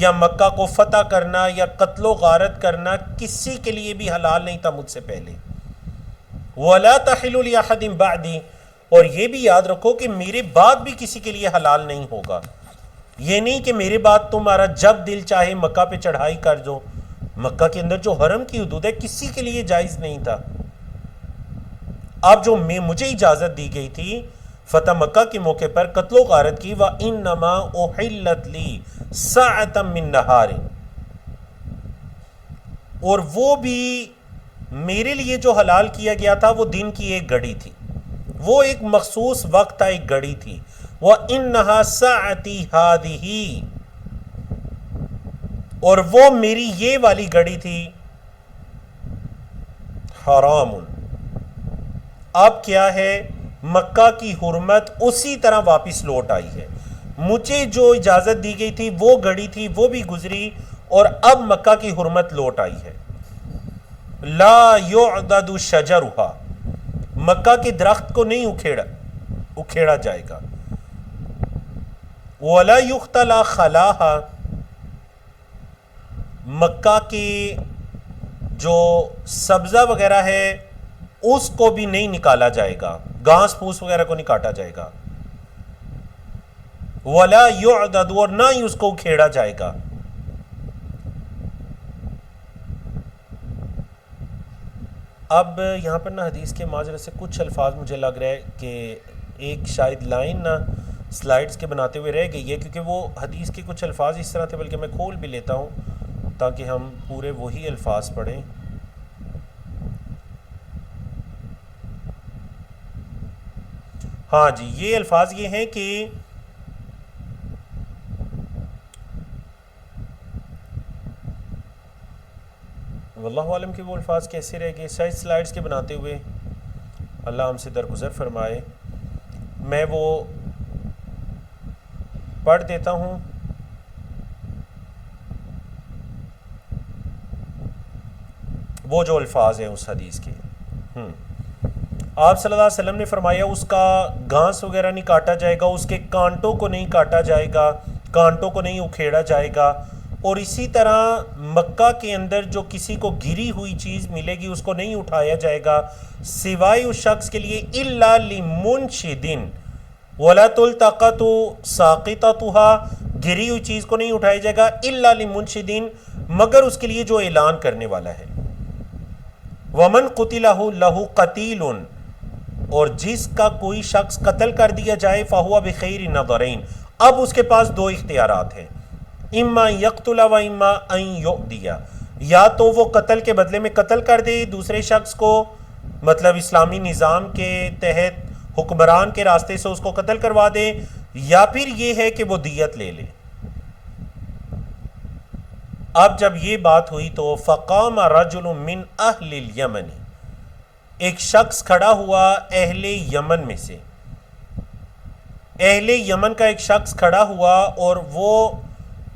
یا مکہ کو فتح کرنا یا قتل و غارت کرنا کسی کے لیے بھی حلال نہیں تھا مجھ سے پہلے. وَلَا تَحِلُّ لِأَحَدٍ بَعْدِي، اور یہ بھی یاد رکھو کہ میرے بعد بھی کسی کے لیے حلال نہیں ہوگا. یہ نہیں کہ میرے بعد تمہارا جب دل چاہے مکہ پہ چڑھائی کر دو. مکہ کے اندر جو حرم کی حدود ہے کسی کے لیے جائز نہیں تھا. اب جو مجھے اجازت دی گئی تھی فتح مکہ کے موقع پر قتل و غارت کی، وَإِنَّمَا أُحِلَّتْ لِي سَاعَةً مِّن نَّهَارٍ، اور وہ بھی میرے لیے جو حلال کیا گیا تھا وہ دن کی ایک گھڑی تھی، وہ ایک مخصوص وقت تھا، ایک گھڑی تھی. وَإِنَّهَا سَاعَتِي هَٰذِهِ، اور وہ میری یہ والی گھڑی تھی. حرام. اب کیا ہے، مکہ کی حرمت اسی طرح واپس لوٹ آئی ہے. مجھے جو اجازت دی گئی تھی وہ گھڑی تھی، وہ بھی گزری، اور اب مکہ کی حرمت لوٹ آئی ہے. لا يعضد شجرها، مکہ کے درخت کو نہیں اکھیڑا جائے گا. ولا يختلى خلاها، مکہ کے جو سبزہ وغیرہ ہے اس کو بھی نہیں نکالا جائے گا، گھاس پھوس وغیرہ کو نہیں کاٹا جائے گا. ولا يعضد، اور نہ ہی اس کو کھیڑا جائے گا. اب یہاں پر نا حدیث کے معذرت سے کچھ الفاظ مجھے لگ رہا ہے کہ ایک شاید لائن نا سلائڈز کے بناتے ہوئے رہ گئی ہے، کیونکہ وہ حدیث کے کچھ الفاظ اس طرح تھے، بلکہ میں کھول بھی لیتا ہوں تاکہ ہم پورے وہی الفاظ پڑھیں۔ ہاں جی، یہ الفاظ یہ ہیں کہ واللہ عالم کہ وہ الفاظ کیسے رہ گئے، شاید سلائڈز کے بناتے ہوئے، اللہ ہم سے درگزر فرمائے۔ میں وہ پڑھ دیتا ہوں۔ وہ جو الفاظ ہیں اس حدیث کے، آپ صلی اللہ علیہ وسلم نے فرمایا اس کا گھاس وغیرہ نہیں کاٹا جائے گا، اس کے کانٹوں کو نہیں کاٹا جائے گا، کانٹوں کو نہیں اکھیڑا جائے گا، اور اسی طرح مکہ کے اندر جو کسی کو گری ہوئی چیز ملے گی اس کو نہیں اٹھایا جائے گا سوائے اس شخص کے لیے الا لمنشد ولا تلتقط ساقطتها، گری ہوئی چیز کو نہیں اٹھایا جائے گا الا لمنشد، مگر اس کے لیے جو اعلان کرنے والا ہے۔ ومن قتلہ لہ قتیل، اور جس کا کوئی شخص قتل کر دیا جائے فہو بخیر نظرین، اب اس کے پاس دو اختیارات ہیں، اما یقتل و اما ان یؤدی، یا تو وہ قتل کے بدلے میں قتل کر دے دوسرے شخص کو، مطلب اسلامی نظام کے تحت حکمران کے راستے سے اس کو قتل کروا دے، یا پھر یہ ہے کہ وہ دیت لے لے۔ اب جب یہ بات ہوئی تو فقام رجل من اہل الیمن، ایک شخص کھڑا ہوا اہل یمن میں سے، اہل یمن کا ایک شخص کھڑا ہوا اور وہ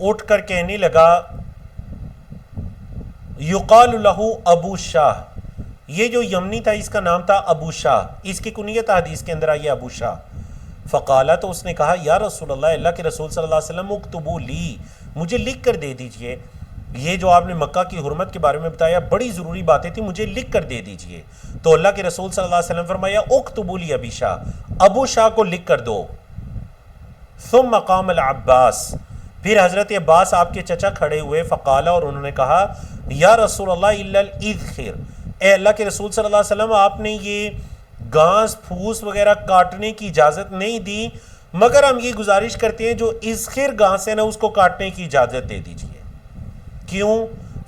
اٹھ کر کہنے لگا یقال لہ ابو شاہ، یہ جو یمنی تھا اس کا نام تھا ابو شاہ، اس کی کنیت حدیث کے اندر آئی ابو شاہ۔ فقالا، تو اس نے کہا یا رسول اللہ، اللہ کے رسول صلی اللہ علیہ وسلم اکتبوا لی، مجھے لکھ کر دے دیجئے، یہ جو آپ نے مکہ کی حرمت کے بارے میں بتایا بڑی ضروری باتیں تھیں، مجھے لکھ کر دے دیجئے۔ تو اللہ کے رسول صلی اللہ علیہ وسلم فرمایا اکتبوا لی ابی شاہ، ابو شاہ کو لکھ کر دو۔ ثم قام العباس، پھر حضرت عباس آپ کے چچا کھڑے ہوئے، فقالا، اور انہوں نے کہا یا رسول اللہ الا الاذخر، اے اللہ کے رسول صلی اللہ علیہ وسلم آپ نے یہ گھاس پھوس وغیرہ کاٹنے کی اجازت نہیں دی، مگر ہم یہ گزارش کرتے ہیں جو اذخر گھاس ہے نا اس کو کاٹنے کی اجازت دے دیجئے۔ کیوں؟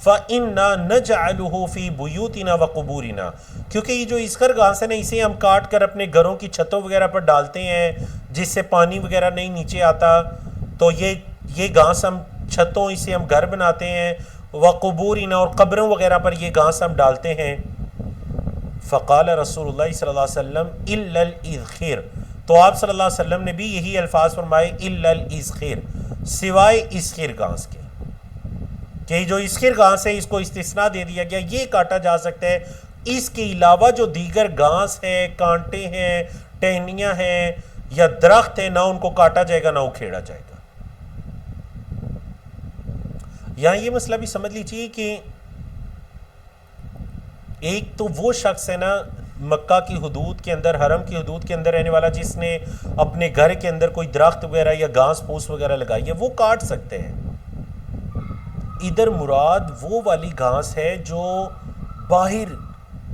فَإِنَّا نَجْعَلُهُ فِي بُيُوتِنَا وَقُبُورِنَا، کیونکہ یہ جو اذخر گھاس ہے نا اسے ہم کاٹ کر اپنے گھروں کی چھتوں وغیرہ پر ڈالتے ہیں جس سے پانی وغیرہ نہیں نیچے آتا، تو یہ گھاس ہم چھتوں، اسے ہم گھر بناتے ہیں، وَقُبُورِنَا، اور قبروں وغیرہ پر یہ گھاس ہم ڈالتے ہیں۔ فقال رسول اللہ صلی اللہ علیہ وسلم الا الاذخر، تو آپ صلی اللہ علیہ وسلم نے بھی یہی الفاظ فرمائے الا الاذخر، سوائے اذخر گھاس کے، کہ جو اذخر گھاس ہے اس کو استثناء دے دیا گیا، یہ کاٹا جا سکتا ہے، اس کے علاوہ جو دیگر گھاس ہے، کانٹے ہیں، ٹہنیاں ہیں یا درخت ہیں، نہ ان کو کاٹا جائے گا نہ اکھیڑا جائے گا۔ یہاں یہ مسئلہ بھی سمجھ لیجیے کہ ایک تو وہ شخص ہے نا مکہ کی حدود کے اندر، حرم کی حدود کے اندر رہنے والا، جس نے اپنے گھر کے اندر کوئی درخت وغیرہ یا گھاس پھوس وغیرہ لگائی ہے، وہ کاٹ سکتے ہیں۔ ادھر مراد وہ والی گھاس ہے جو باہر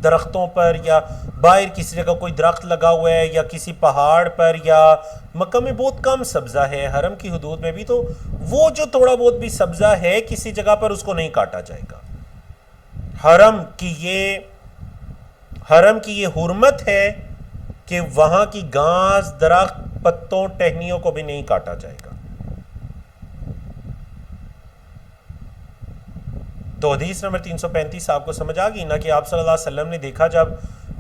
درختوں پر یا باہر کسی جگہ کوئی درخت لگا ہوا ہے یا کسی پہاڑ پر، یا مکہ میں بہت کم سبزہ ہے، حرم کی حدود میں بھی، تو وہ جو تھوڑا بہت بھی سبزہ ہے کسی جگہ پر اس کو نہیں کاٹا جائے گا۔ حرم کی یہ حرمت ہے کہ وہاں کی گھاس، درخت، پتوں، ٹہنیوں کو بھی نہیں کاٹا جائے گا۔ تو حدیث نمبر 335 آپ کو سمجھ آ گئی نا کہ آپ صلی اللہ علیہ وسلم نے دیکھا جب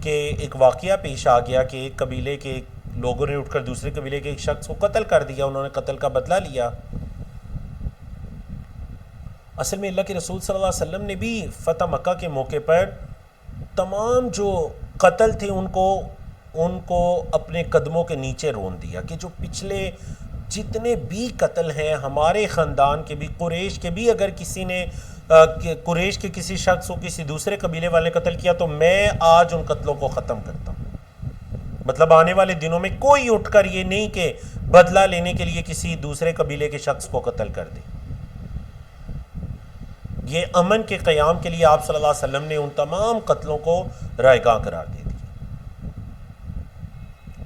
کہ ایک واقعہ پیش آ گیا کہ ایک قبیلے کے لوگوں نے اٹھ کر دوسرے قبیلے کے ایک شخص کو قتل کر دیا، انہوں نے قتل کا بدلہ لیا۔ اصل میں اللہ کے رسول صلی اللہ علیہ وسلم نے بھی فتح مکہ کے موقع پر تمام جو قتل تھے ان کو اپنے قدموں کے نیچے رون دیا، کہ جو پچھلے جتنے بھی قتل ہیں ہمارے خاندان کے بھی، قریش کے بھی، اگر کسی نے قریش کے کسی شخص کو کسی دوسرے قبیلے والے نے قتل کیا تو میں آج ان قتلوں کو ختم کرتا ہوں۔ مطلب آنے والے دنوں میں کوئی اٹھ کر یہ نہیں کہ بدلہ لینے کے لیے کسی دوسرے قبیلے کے شخص کو قتل کر دے۔ یہ امن کے قیام کے لیے آپ صلی اللہ علیہ وسلم نے ان تمام قتلوں کو رائے گاہ قرار دے دیا۔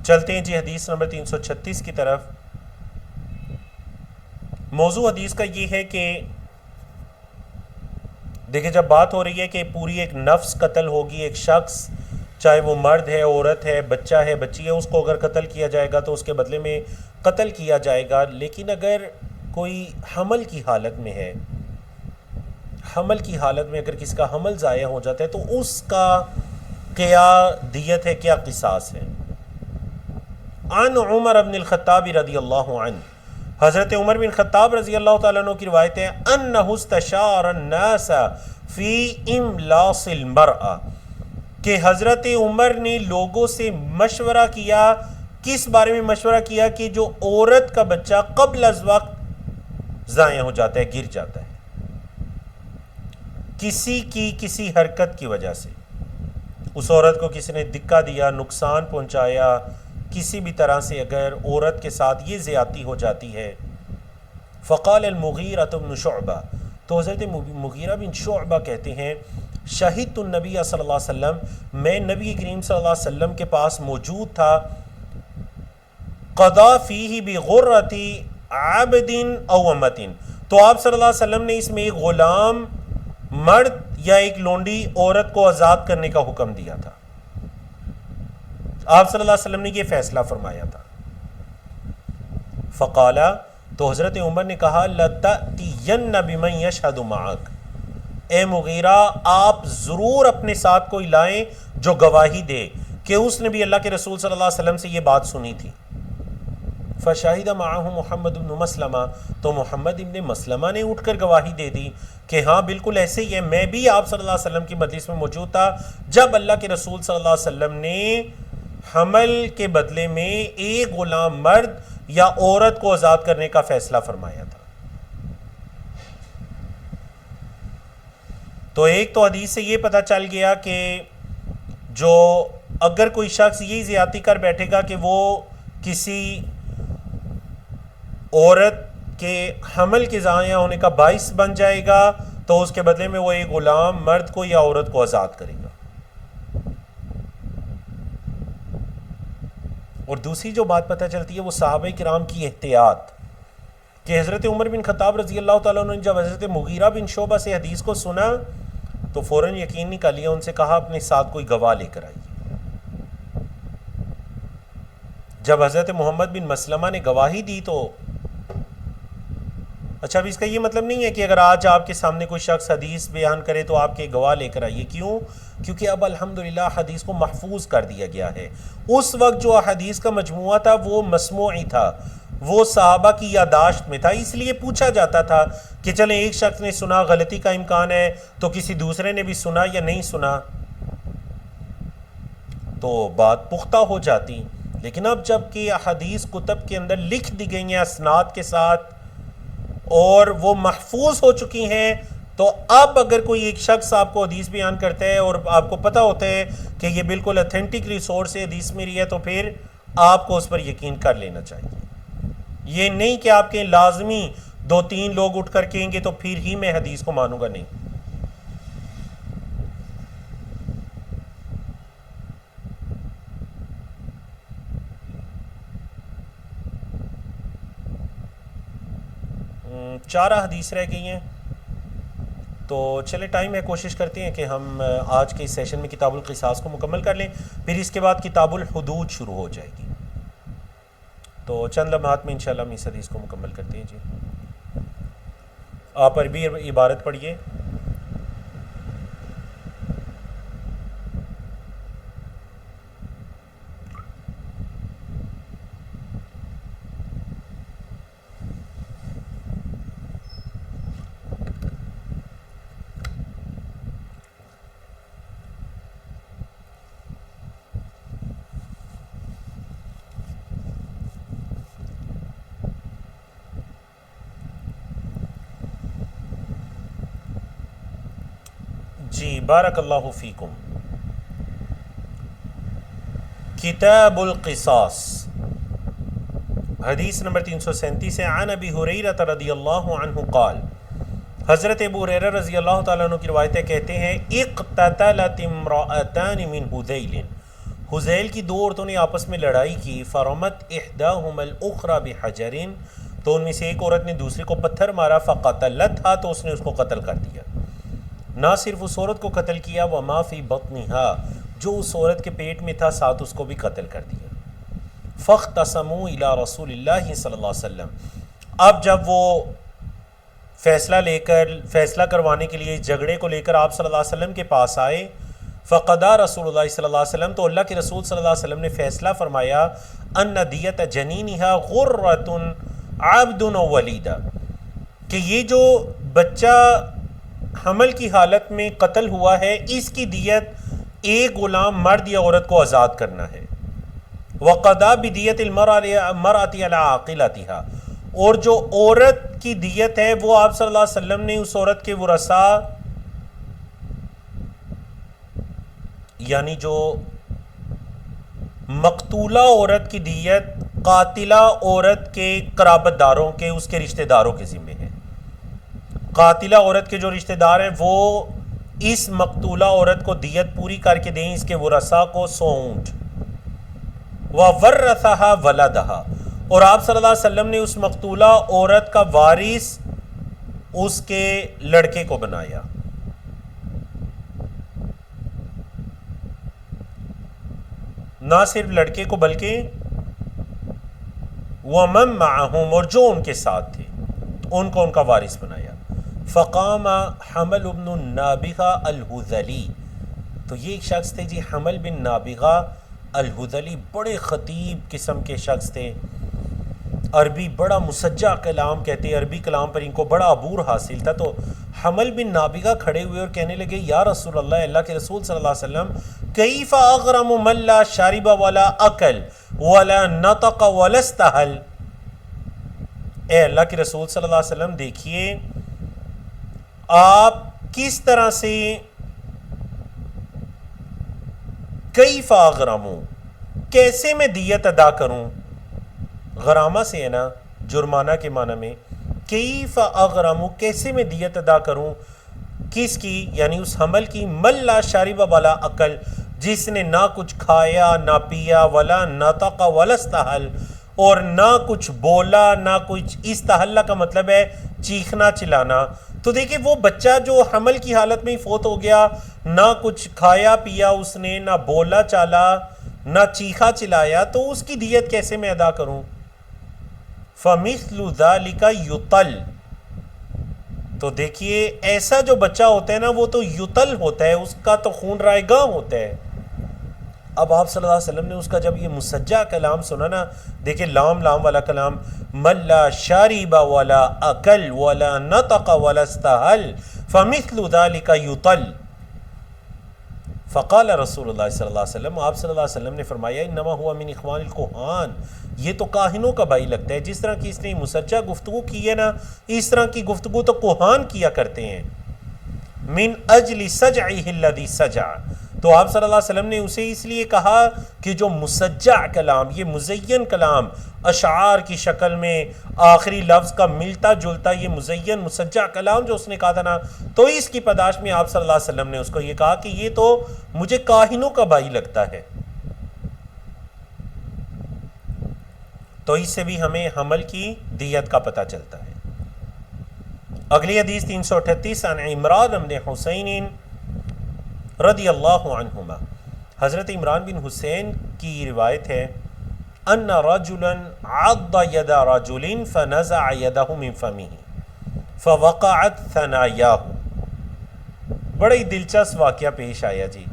چلتے ہیں جی حدیث نمبر 336 کی طرف۔ موضوع حدیث کا یہ ہے کہ دیکھیں جب بات ہو رہی ہے کہ پوری ایک نفس قتل ہوگی، ایک شخص چاہے وہ مرد ہے، عورت ہے، بچہ ہے، بچی ہے، اس کو اگر قتل کیا جائے گا تو اس کے بدلے میں قتل کیا جائے گا، لیکن اگر کوئی حمل کی حالت میں ہے، حمل کی حالت میں اگر کسی کا حمل ضائع ہو جاتا ہے تو اس کا کیا دیت ہے، کیا قصاص ہے۔ عن عمر بن الخطاب رضی اللہ عنہ، حضرت عمر بن خطاب رضی اللہ تعالیٰ عنہ کی روایت ہے، انہ استشار الناس فی املاص المرأة، کہ حضرت عمر نے لوگوں سے مشورہ کیا، کس بارے میں مشورہ کیا؟ کہ جو عورت کا بچہ قبل از وقت ضائع ہو جاتا ہے، گر جاتا ہے کسی حرکت کی وجہ سے، اس عورت کو کسی نے دھکا دیا، نقصان پہنچایا، کسی بھی طرح سے اگر عورت کے ساتھ یہ زیادتی ہو جاتی ہے۔ فقال المغیرہ بن شعبہ، تو حضرت مغیرہ بن شعبہ کہتے ہیں، شہدت النبی صلی اللہ علیہ وسلم، میں نبی کریم صلی اللہ علیہ وسلم کے پاس موجود تھا، قضا فیہ بغرۃ عبد او امۃ، تو آپ صلی اللہ علیہ وسلم نے اس میں ایک غلام مرد یا ایک لونڈی عورت کو آزاد کرنے کا حکم دیا تھا۔ آپ صلی اللہ علیہ وسلم نے یہ فیصلہ فرمایا تھا۔ فقالا، تو حضرت عمر نے کہا، لَتَأْتِيَنَّ بِمَنْ يَشْهَدُ مَعَكَ، اے مغیرہ آپ ضرور اپنے ساتھ کوئی لائیں جو گواہی دے کہ اس نے بھی اللہ کے رسول صلی اللہ علیہ وسلم سے یہ بات سنی تھی۔ فشاہد معہ محمد بن مسلمہ، تو محمد ابن مسلمہ نے اٹھ کر گواہی دے دی کہ ہاں بالکل ایسے ہی ہے، میں بھی آپ صلی اللہ علیہ وسلم کی مجلس میں موجود تھا جب اللہ کے رسول صلی اللہ علیہ وسلم نے حمل کے بدلے میں ایک غلام مرد یا عورت کو آزاد کرنے کا فیصلہ فرمایا تھا۔ تو ایک تو حدیث سے یہ پتہ چل گیا کہ جو اگر کوئی شخص یہی زیادتی کر بیٹھے گا کہ وہ کسی عورت کے حمل کے ضائع ہونے کا باعث بن جائے گا تو اس کے بدلے میں وہ ایک غلام مرد کو یا عورت کو آزاد کرے گا۔ اور دوسری جو بات پتہ چلتی ہے وہ صحابہ کرام کی احتیاط، کہ حضرت عمر بن خطاب رضی اللہ تعالیٰ عنہ نے جب حضرت مغیرہ بن شعبہ سے حدیث کو سنا تو فوراً یقین نہیں کر لیا، ان سے کہا اپنے ساتھ کوئی گواہ لے کر آئیے۔ جب حضرت محمد بن مسلمہ نے گواہی دی تو اچھا، اب اس کا یہ مطلب نہیں ہے کہ اگر آج آپ کے سامنے کوئی شخص حدیث بیان کرے تو آپ کے گواہ لے کر آئیے۔ کیوں؟ کیونکہ اب الحمدللہ حدیث کو محفوظ کر دیا گیا ہے۔ اس وقت جو حدیث کا مجموعہ تھا وہ مسموعی تھا، وہ صحابہ کی یادداشت میں تھا، اس لیے پوچھا جاتا تھا کہ چلیں ایک شخص نے سنا، غلطی کا امکان ہے تو کسی دوسرے نے بھی سنا یا نہیں سنا تو بات پختہ ہو جاتی۔ لیکن اب جب کہ حدیث کتب کے اندر لکھ دی گئی ہیں اسناد کے ساتھ اور وہ محفوظ ہو چکی ہیں، تو اب اگر کوئی ایک شخص آپ کو حدیث بیان کرتا ہے اور آپ کو پتہ ہوتا ہے کہ یہ بالکل اتھینٹک ریسورس سے حدیث میری ہے تو پھر آپ کو اس پر یقین کر لینا چاہیے۔ یہ نہیں کہ آپ کے لازمی 2-3 لوگ اٹھ کر کہیں گے تو پھر ہی میں حدیث کو مانوں گا، نہیں۔ چارہ حدیث رہ گئی ہیں تو چلے ٹائم ہے، کوشش کرتے ہیں کہ ہم آج کے اس سیشن میں کتاب القصاص کو مکمل کر لیں، پھر اس کے بعد کتاب الحدود شروع ہو جائے گی۔ تو چند لمحات میں انشاءاللہ ہم اس حدیث کو مکمل کرتے ہیں۔ جی آپ عربی عبارت پڑھیے۔ جی بارک اللہ فیکم۔ کتاب القصاص حدیث نمبر 337 ہے، عن ابی ہریرہ رضی اللہ عنہ قال، حضرت ابو ہریرہ رضی اللہ تعالیٰ عنہ کی روایت ہے، کہتے ہیں اقتتلت امرأتان من حذیل، حذیل کی دو عورتوں نے آپس میں لڑائی کی، فرمت احداہما الاخری بحجر، تو ان میں سے ایک عورت نے دوسری کو پتھر مارا، فقتلتھا، تو اس نے اس کو قتل کر دیا۔ نہ صرف اس عورت کو قتل کیا، وما فی بطنہا، جو اس عورت کے پیٹ میں تھا ساتھ اس کو بھی قتل کر دیا۔ فاختصموا الی رسول اللہ صلی اللہ علیہ وسلم، اب جب وہ فیصلہ کروانے کے لیے جھگڑے کو لے کر آپ صلی اللہ علیہ وسلم کے پاس آئے، فقضى رسول اللہ صلی اللہ علیہ وسلم، تو اللہ کے رسول صلی اللہ علیہ وسلم نے فیصلہ فرمایا، ان دیت جنینھا غرۃ عبد و ولیدہ، کہ یہ جو بچہ حمل کی حالت میں قتل ہوا ہے اس کی دیت ایک غلام مرد یا عورت کو آزاد کرنا ہے۔ وقضى بدیت المرأۃ علی عاقلتھا، اور جو عورت کی دیت ہے وہ آپ صلی اللہ علیہ وسلم نے اس عورت کے ورثاء، یعنی جو مقتولہ عورت کی دیت قاتلہ عورت کے قرابت داروں کے، اس کے رشتہ داروں کے ذمے ہے۔ قاتلہ عورت کے جو رشتہ دار ہیں وہ اس مقتولہ عورت کو دیت پوری کر کے دیں، اس کے ورثاء کو 100 اونٹ۔ وَوَرَّثَهَا وَلَدَهَا، اور آپ صلی اللہ علیہ وسلم نے اس مقتولہ عورت کا وارث اس کے لڑکے کو بنایا۔ نہ صرف لڑکے کو بلکہ وَمَن مَّعَهُمْ، اور جو ان کے ساتھ تھے ان کو ان کا وارث بنایا۔ فقام حمل بن النابغہ الحذلی، تو یہ ایک شخص تھے جی حمل بن نابغہ الحذلی، بڑے خطیب قسم کے شخص تھے، عربی بڑا مسجع کلام کہتے ہیں، عربی کلام پر ان کو بڑا عبور حاصل تھا۔ تو حمل بن نابغہ کھڑے ہوئے اور کہنے لگے، یا رسول اللہ، اللہ کے رسول صلی اللہ علیہ وسلم، کیف اغرم من لا شرب ولا اکل ولا نطق ولا استحل، اے اللہ کے رسول صلی اللہ علیہ وسلم دیکھیے آپ کس طرح سے، کیف اغرمو، کیسے میں دیت ادا کروں، غرامہ سے ہے نا جرمانہ کے معنی میں، کیف اغرمو، کیسے میں دیت ادا کروں، کس کی، یعنی اس حمل کی، من لا شارب ولا اکل، جس نے نہ کچھ کھایا نہ پیا، ولا نطق ولا استحل، اور نہ کچھ بولا نہ کچھ، استحلہ کا مطلب ہے چیخنا چلانا۔ تو دیکھیں وہ بچہ جو حمل کی حالت میں ہی فوت ہو گیا، نہ کچھ کھایا پیا اس نے، نہ بولا چالا، نہ چیخا چلایا، تو اس کی دیت کیسے میں ادا کروں؟ فَمِثْلُ ذَلِكَ يُطَلْ، تو دیکھیے ایسا جو بچہ ہوتا ہے نا وہ تو یطل ہوتا ہے، اس کا تو خون رائگاں ہوتا ہے۔ اب آپ صلی اللہ علیہ وسلم نے اس کا جب یہ مسجع کلام سنا نا، دیکھیں لام والا کلام، من لا شارب ولا اکل ولا نطق ولا استحل فمثل ذلك یطل، فقال رسول اللہ صلی اللہ علیہ وسلم، آپ صلی اللہ علیہ وسلم نے فرمایا، انما هو من اخوان الکہان، یہ تو کاہنوں کا بھائی لگتا ہے، جس طرح کی اس نے مسجع گفتگو کی ہے نا، اس طرح کی گفتگو تو کوہان کیا کرتے ہیں۔ من اجل سجعہ الذی سجع، تو آپ صلی اللہ علیہ وسلم نے اسے اس لیے کہا کہ جو مسجع کلام، یہ مزین کلام، اشعار کی شکل میں آخری لفظ کا ملتا جلتا یہ مزین مسجع کلام جو اس نے کہا تھا نا، تو اس کی پاداش میں آپ صلی اللہ علیہ وسلم نے اس کو یہ کہا کہ یہ تو مجھے کاہنوں کا بھائی لگتا ہے۔ تو اس سے بھی ہمیں حمل کی دیت کا پتہ چلتا ہے۔ اگلی حدیث 338، عن عمران بن حسین رضی اللہ عنہما، حضرت عمران بن حسین کی روایت ہے، ان رجلا عض ید رجل فنزع یدہ من فمہ فوقعت ثنایاہ، بڑا ہی دلچسپ واقعہ پیش آیا جی،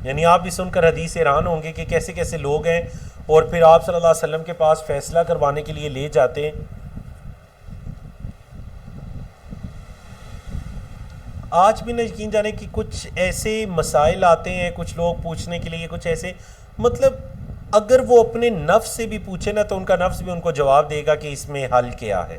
یعنی آپ بھی سن کر حدیث حیران ہوں گے کہ کیسے کیسے لوگ ہیں، اور پھر آپ صلی اللہ علیہ وسلم کے پاس فیصلہ کروانے کے لیے لے جاتے۔ آج بھی نہ یقین جانے کہ کچھ ایسے مسائل آتے ہیں کچھ لوگ پوچھنے کے لیے، کچھ ایسے، مطلب اگر وہ اپنے نفس سے بھی پوچھے نا تو ان کا نفس بھی ان کو جواب دے گا کہ اس میں حل کیا ہے،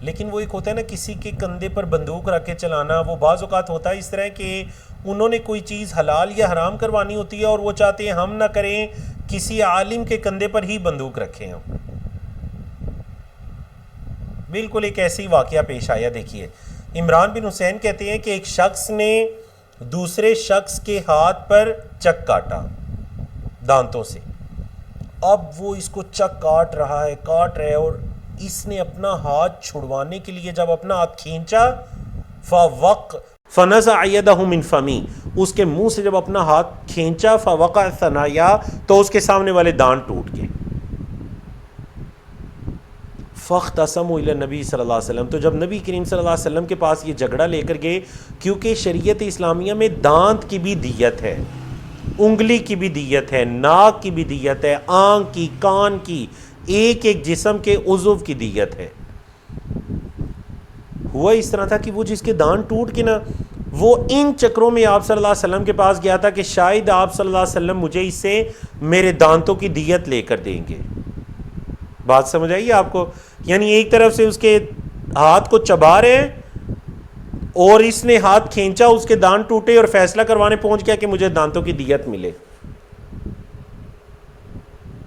لیکن وہ ایک ہوتا ہے نا کسی کے کندھے پر بندوق رکھ کے چلانا، وہ بعض اوقات ہوتا ہے اس طرح کہ انہوں نے کوئی چیز حلال یا حرام کروانی ہوتی ہے اور وہ چاہتے ہیں ہم نہ کریں، کسی عالم کے کندھے پر ہی بندوق رکھیں ہم۔ بالکل ایک ایسی واقعہ پیش آیا. دیکھیے عمران بن حسین کہتے ہیں کہ ایک شخص نے دوسرے شخص کے ہاتھ پر چک کاٹا دانتوں سے. اب وہ اس کو چک کاٹ رہا ہے اور اس نے اپنا ہاتھ چھڑوانے کے لیے جب اپنا ہاتھ کھینچا فنزع یدہ من فمی، اس کے منہ سے جب اپنا ہاتھ کھینچا فوقع ثنایا، تو اس کے سامنے والے دانت ٹوٹ گئے. فاختصموا الی النبی صلی اللہ علیہ وسلم، تو جب نبی کریم صلی اللہ علیہ وسلم کے پاس یہ جھگڑا لے کر گئے، کیونکہ شریعت اسلامیہ میں دانت کی بھی دیت ہے، انگلی کی بھی دیت ہے، ناک کی بھی دیت ہے، آنکھ کی، کان کی، ایک ایک جسم کے عضو کی دیت ہے. ہوا اس طرح تھا کہ وہ جس کے دانت ٹوٹ کے نا، وہ ان چکروں میں آپ صلی اللہ علیہ وسلم کے پاس گیا تھا کہ شاید آپ صلی اللہ علیہ وسلم مجھے اس سے میرے دانتوں کی دیت لے کر دیں گے. بات سمجھ آئیے آپ کو؟ یعنی ایک طرف سے اس کے ہاتھ کو چبا رہے ہیں اور اس نے ہاتھ کھینچا، اس کے دانت ٹوٹے اور فیصلہ کروانے پہنچ گیا کہ مجھے دانتوں کی دیت ملے.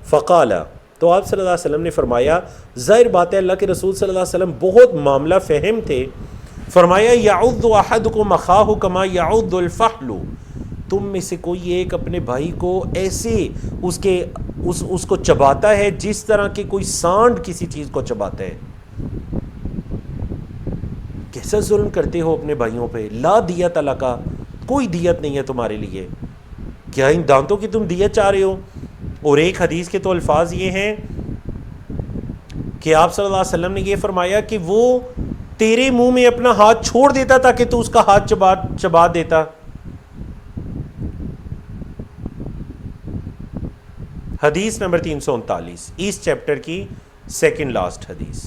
فقال، تو آپ صلی اللہ علیہ وسلم نے فرمایا، ظاہر بات ہے اللہ کے رسول صلی اللہ علیہ وسلم بہت معاملہ فہم تھے. فرمایا یعض احدکم اخاہ کما یعض الفحل، تم میں سے کوئی ایک اپنے بھائی کو ایسے اس کو چباتا ہے جس طرح کہ کوئی سانڈ کسی چیز کو چباتا ہے. کیسا ظلم کرتے ہو اپنے بھائیوں پہ. لا دیت لک، کوئی دیت نہیں ہے تمہارے لیے. کیا ان دانتوں کی تم دیت چاہ رہے ہو؟ اور ایک حدیث کے تو الفاظ یہ ہیں کہ آپ صلی اللہ علیہ وسلم نے یہ فرمایا کہ وہ تیرے منہ میں اپنا ہاتھ چھوڑ دیتا تاکہ تو اس کا ہاتھ چبا دیتا. حدیث نمبر 339 اس چیپٹر کی سیکنڈ لاسٹ حدیث.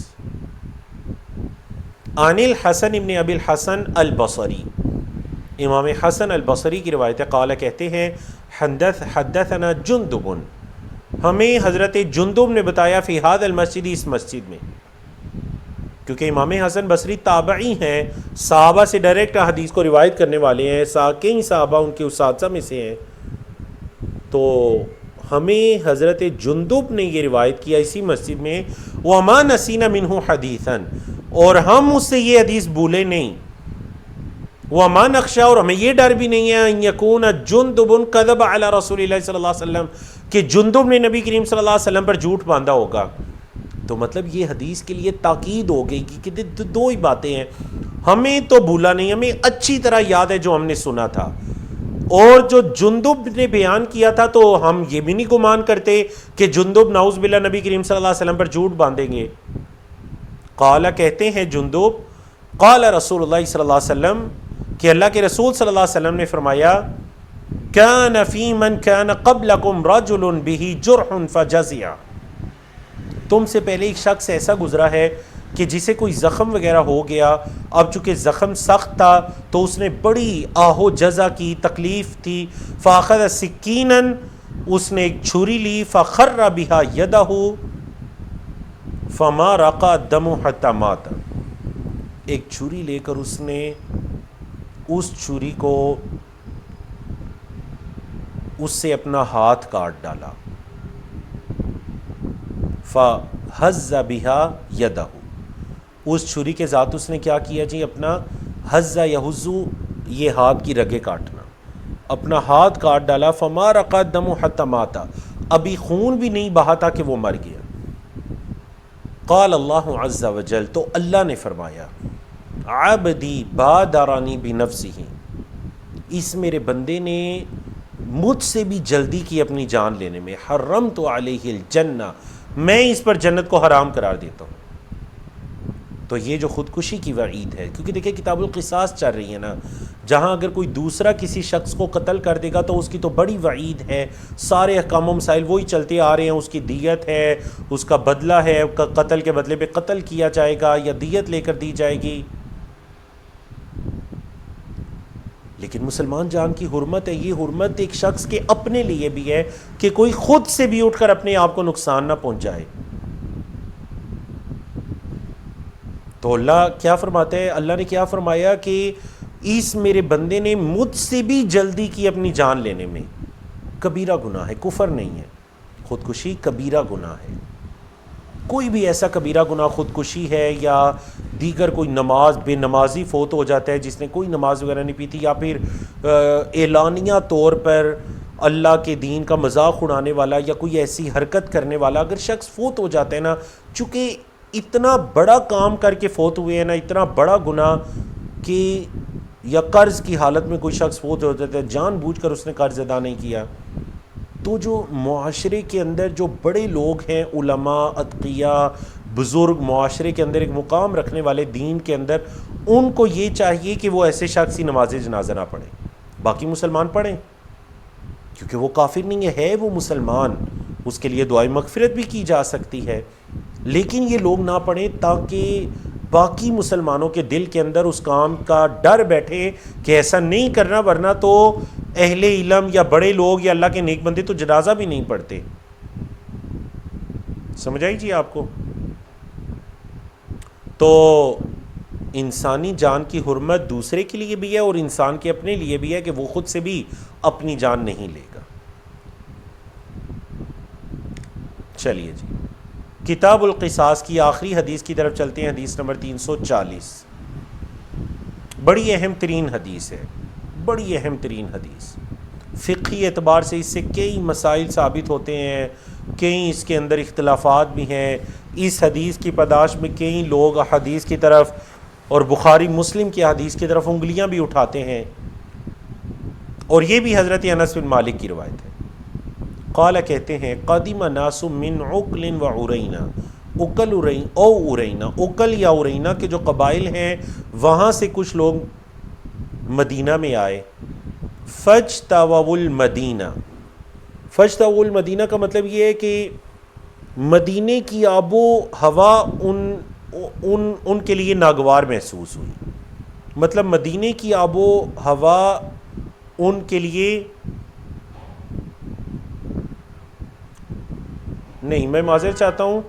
عن الحسن ابن ابی الحسن البصری، امام حسن البصری کی روایت ہے، قال کہتے ہیں حدثنا جندب، ہمیں حضرت جندب نے بتایا فی ھذا المسجد، اس مسجد میں. کیونکہ امام حسن بصری تابعی ہیں، صحابہ سے ڈائریکٹ حدیث کو روایت کرنے والے ہیں، کئی صحابہ ان کے اساتذہ میں سے ہیں. تو ہمیں حضرت جندب نے یہ روایت کیا اسی مسجد میں. وما نسینا منہ حدیثا، اور ہم اس سے یہ حدیث بھولے نہیں. وما نخشا، اور ہمیں یہ ڈر بھی نہیں ہے ان یکون جندب کذب علی رسول اللہ صلی اللہ علیہ وسلم، کہ جندب نے نبی کریم صلی اللہ علیہ وسلم پر جھوٹ باندھا ہوگا. تو مطلب یہ حدیث کے لیے تاکید ہو گئی کہ دو ہی باتیں ہیں، ہمیں تو بھولا نہیں، ہمیں اچھی طرح یاد ہے جو ہم نے سنا تھا، اور جو جندب نے بیان کیا تھا تو ہم یہ بھی نہیں گمان کرتے کہ جندب نعوذ باللہ نبی کریم صلی اللہ علیہ وسلم پر جھوٹ باندھیں گے. قال، کہتے ہیں جندب، قال رسول اللہ صلی اللہ علیہ وسلم، کہ اللہ کے رسول صلی اللہ علیہ وسلم نے فرمایا، کان فی من کان قبلکم رجل بہ جرح فجزع، تم سے پہلے ایک شخص ایسا گزرا ہے کہ جسے کوئی زخم وغیرہ ہو گیا. اب چونکہ زخم سخت تھا تو اس نے بڑی آہو جزا کی، تکلیف تھی. فاخذ سکینا، اس نے ایک چھری لی، فخر بها یدہ فما رقا الدم حتی مات، ایک چھری لے کر اس نے اس چھری کو اس سے اپنا ہاتھ کاٹ ڈالا. فحز بها یدہ، اس چھری کے ذات اس نے کیا کیا جی، اپنا حز یحزو، یہ ہاتھ کی رگیں کاٹنا، اپنا ہاتھ کاٹ ڈالا. فما رقا الدم حتی مات، ابھی خون بھی نہیں بہا تھا کہ وہ مر گیا. قال اللہ عز وجل، تو اللہ نے فرمایا، عبدی بادرانی بنفسہ، اس میرے بندے نے مجھ سے بھی جلدی کی اپنی جان لینے میں. حرمت علیہ الجنہ، میں اس پر جنت کو حرام قرار دیتا ہوں. تو یہ جو خودکشی کی وعید ہے، کیونکہ دیکھیں کتاب القصاص چل رہی ہے نا، جہاں اگر کوئی دوسرا کسی شخص کو قتل کر دے گا تو اس کی تو بڑی وعید ہے. سارے احکام و مسائل وہی چلتے آ رہے ہیں، اس کی دیت ہے، اس کا بدلہ ہے، قتل کے بدلے پہ قتل کیا جائے گا یا دیت لے کر دی جائے گی. لیکن مسلمان جان کی حرمت ہے، یہ حرمت ایک شخص کے اپنے لیے بھی ہے کہ کوئی خود سے بھی اٹھ کر اپنے آپ کو نقصان نہ پہنچائے. تو اللہ کیا فرماتے ہیں، اللہ نے کیا فرمایا کہ اس میرے بندے نے مجھ سے بھی جلدی کی اپنی جان لینے میں. کبیرہ گناہ ہے، کفر نہیں ہے، خودکشی کبیرہ گناہ ہے. کوئی بھی ایسا کبیرہ گناہ، خودکشی ہے یا دیگر کوئی بے نمازی فوت ہو جاتا ہے جس نے کوئی نماز وغیرہ نہیں پیتی، یا پھر اعلانیہ طور پر اللہ کے دین کا مذاق اڑانے والا یا کوئی ایسی حرکت کرنے والا اگر شخص فوت ہو جاتا ہے نا، چونکہ اتنا بڑا کام کر کے فوت ہوئے ہیں نا، اتنا بڑا گناہ کہ یا قرض کی حالت میں کوئی شخص فوت ہو جاتا ہے، جان بوجھ کر اس نے قرض ادا نہیں کیا، تو جو معاشرے کے اندر جو بڑے لوگ ہیں، علماء، اتقیاء، بزرگ، معاشرے کے اندر ایک مقام رکھنے والے دین کے اندر، ان کو یہ چاہیے کہ وہ ایسے شخص کی نماز جنازہ نہ پڑھیں، باقی مسلمان پڑھیں، کیونکہ وہ کافر نہیں ہے وہ مسلمان، اس کے لیے دعائے مغفرت بھی کی جا سکتی ہے، لیکن یہ لوگ نہ پڑھیں تاکہ باقی مسلمانوں کے دل کے اندر اس کام کا ڈر بیٹھے کہ ایسا نہیں کرنا، ورنہ تو اہل علم یا بڑے لوگ یا اللہ کے نیک بندے تو جنازہ بھی نہیں پڑھتے۔ سمجھ آئی جی آپ کو؟ تو انسانی جان کی حرمت دوسرے کے لیے بھی ہے اور انسان کے اپنے لیے بھی ہے کہ وہ خود سے بھی اپنی جان نہیں لے گا۔ چلیے جی، کتاب القصاص کی آخری حدیث کی طرف چلتے ہیں، حدیث نمبر 340، بڑی اہم ترین حدیث ہے، بڑی اہم ترین حدیث، فقہی اعتبار سے اس سے کئی مسائل ثابت ہوتے ہیں، کئی اس کے اندر اختلافات بھی ہیں، اس حدیث کی پاداش میں کئی لوگ حدیث کی طرف اور بخاری مسلم کی حدیث کی طرف انگلیاں بھی اٹھاتے ہیں، اور یہ بھی حضرت انس بن مالک کی روایت ہے۔ قال کہتے ہیں قدیم ناس من عقل و عرینا، عقل او عرینا، عقل یا عرینا کے جو قبائل ہیں وہاں سے کچھ لوگ مدینہ میں آئے، فاجتووا المدینہ، فاجتووا المدینہ کا مطلب یہ ہے کہ مدینے کی آب و ہوا ان کے لیے ناگوار محسوس ہوئی، مطلب مدینے کی آب و ہوا ان کے لیے، نہیں میں معذرت چاہتا ہوں،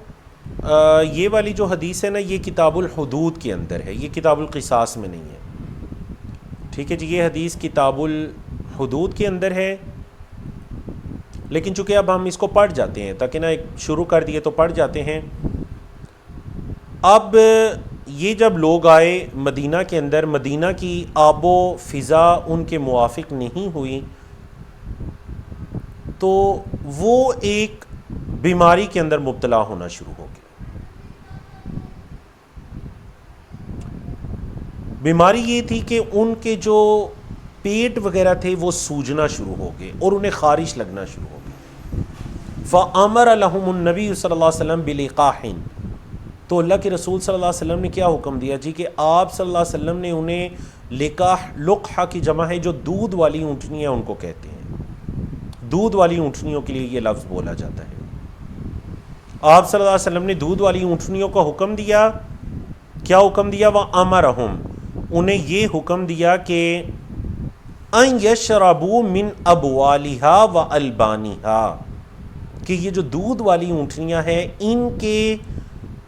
یہ والی جو حدیث ہے نا یہ کتاب الحدود کے اندر ہے، یہ کتاب القصاص میں نہیں ہے، ٹھیک ہے جی، یہ حدیث کتاب الحدود کے اندر ہے، لیکن چونکہ اب ہم اس کو پڑھ جاتے ہیں تاکہ نا ایک شروع کر دیے تو پڑھ جاتے ہیں۔ اب یہ جب لوگ آئے مدینہ کے اندر، مدینہ کی آب و فضا ان کے موافق نہیں ہوئی، تو وہ ایک بیماری کے اندر مبتلا ہونا شروع ہو گئے۔ بیماری یہ تھی کہ ان کے جو پیٹ وغیرہ تھے وہ سوجنا شروع ہو گئے اور انہیں خارش لگنا شروع ہو گئی۔ فَأَمَرَ لَهُمُ النَّبِيُّ صلی اللہ علیہ وسلم بِلِقَاحٍ، تو اللہ کے رسول صلی اللہ علیہ وسلم نے کیا حکم دیا جی کہ آپ صلی اللہ علیہ وسلم نے انہیں لقاح، لقحہ کی جمع ہے جو دودھ والی اونٹنیاں ان کو کہتے ہیں، دودھ والی اونٹنیوں کے لیے یہ لفظ بولا جاتا ہے۔ آپ صلی اللہ علیہ وسلم نے دودھ والی اونٹنیوں کا حکم دیا، کیا حکم دیا؟ وَأَمَرَهُمْ، انہیں یہ حکم دیا کہ أَن يَشْرَبُوا مِنْ أَبْوَالِهَا وَأَلْبَانِهَا، کہ یہ جو دودھ والی اونٹنیاں ہیں ان کے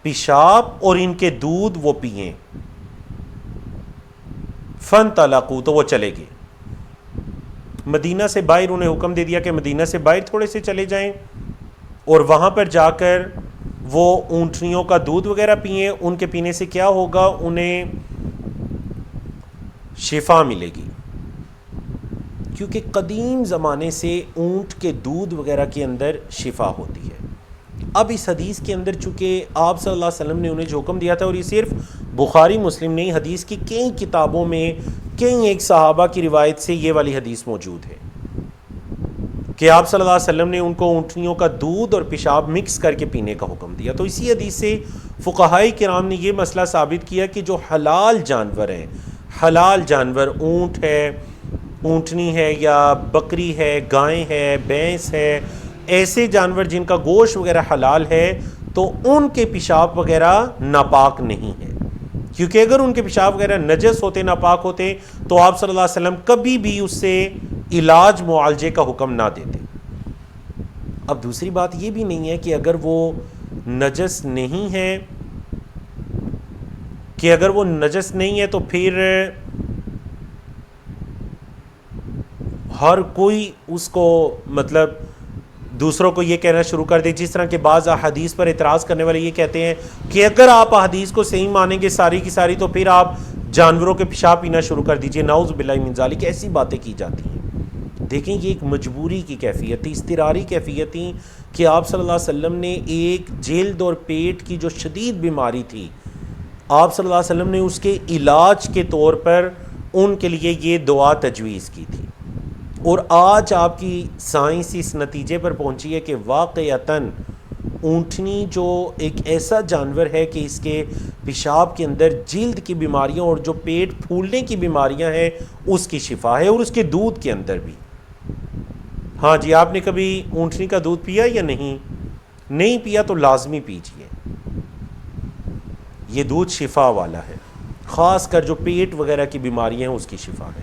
پیشاب اور ان کے دودھ وہ پئیں۔ فَانْطَلَقُوا، تو وہ چلے گئے، مدینہ سے باہر انہیں حکم دے دیا کہ مدینہ سے باہر تھوڑے سے چلے جائیں اور وہاں پر جا کر وہ اونٹنیوں کا دودھ وغیرہ پئیں، ان کے پینے سے کیا ہوگا؟ انہیں شفا ملے گی، کیونکہ قدیم زمانے سے اونٹ کے دودھ وغیرہ کے اندر شفا ہوتی ہے۔ اب اس حدیث کے اندر چونکہ آپ صلی اللہ علیہ وسلم نے انہیں جو حکم دیا تھا، اور یہ صرف بخاری مسلم نہیں، حدیث کی کئی کتابوں میں کئی ایک صحابہ کی روایت سے یہ والی حدیث موجود ہے کہ آپ صلی اللہ علیہ وسلم نے ان کو اونٹنیوں کا دودھ اور پیشاب مکس کر کے پینے کا حکم دیا۔ تو اسی حدیث سے فقہاء کرام نے یہ مسئلہ ثابت کیا کہ جو حلال جانور ہیں، حلال جانور اونٹ ہے، اونٹنی ہے یا بکری ہے، گائے ہے، بھینس ہے، ایسے جانور جن کا گوشت وغیرہ حلال ہے، تو ان کے پیشاب وغیرہ ناپاک نہیں ہے، کیونکہ اگر ان کے پیشاب وغیرہ نجس ہوتے، ناپاک ہوتے، تو آپ صلی اللہ علیہ وسلم کبھی بھی اس سے علاج معالجے کا حکم نہ دیتے۔ اب دوسری بات یہ بھی نہیں ہے کہ اگر وہ نجس نہیں ہے، کہ اگر وہ نجس نہیں ہے تو پھر ہر کوئی اس کو مطلب دوسروں کو یہ کہنا شروع کر دے، جس طرح کہ بعض احادیث پر اعتراض کرنے والے یہ کہتے ہیں کہ اگر آپ احادیث کو صحیح مانیں گے ساری کی ساری تو پھر آپ جانوروں کے پیشاب پینا شروع کر دیجئے، نعوذ باللہ من ذالک، ایسی باتیں کی جاتی ہیں۔ دیکھیں یہ ایک مجبوری کی کیفیت تھی، اضطراری کیفیت تھی کہ آپ صلی اللہ علیہ وسلم نے ایک جلد اور پیٹ کی جو شدید بیماری تھی، آپ صلی اللہ علیہ وسلم نے اس کے علاج کے طور پر ان کے لیے یہ دعا تجویز کی تھی، اور آج آپ کی سائنس اس نتیجے پر پہنچی ہے کہ واقعتاً اونٹنی جو ایک ایسا جانور ہے کہ اس کے پیشاب کے اندر جلد کی بیماریاں اور جو پیٹ پھولنے کی بیماریاں ہیں اس کی شفا ہے، اور اس کے دودھ کے اندر بھی۔ ہاں جی، آپ نے کبھی اونٹنی کا دودھ پیا یا نہیں پیا تو لازمی پیجئے، یہ دودھ شفا والا ہے، خاص کر جو پیٹ وغیرہ کی بیماریاں ہیں اس کی شفا ہے۔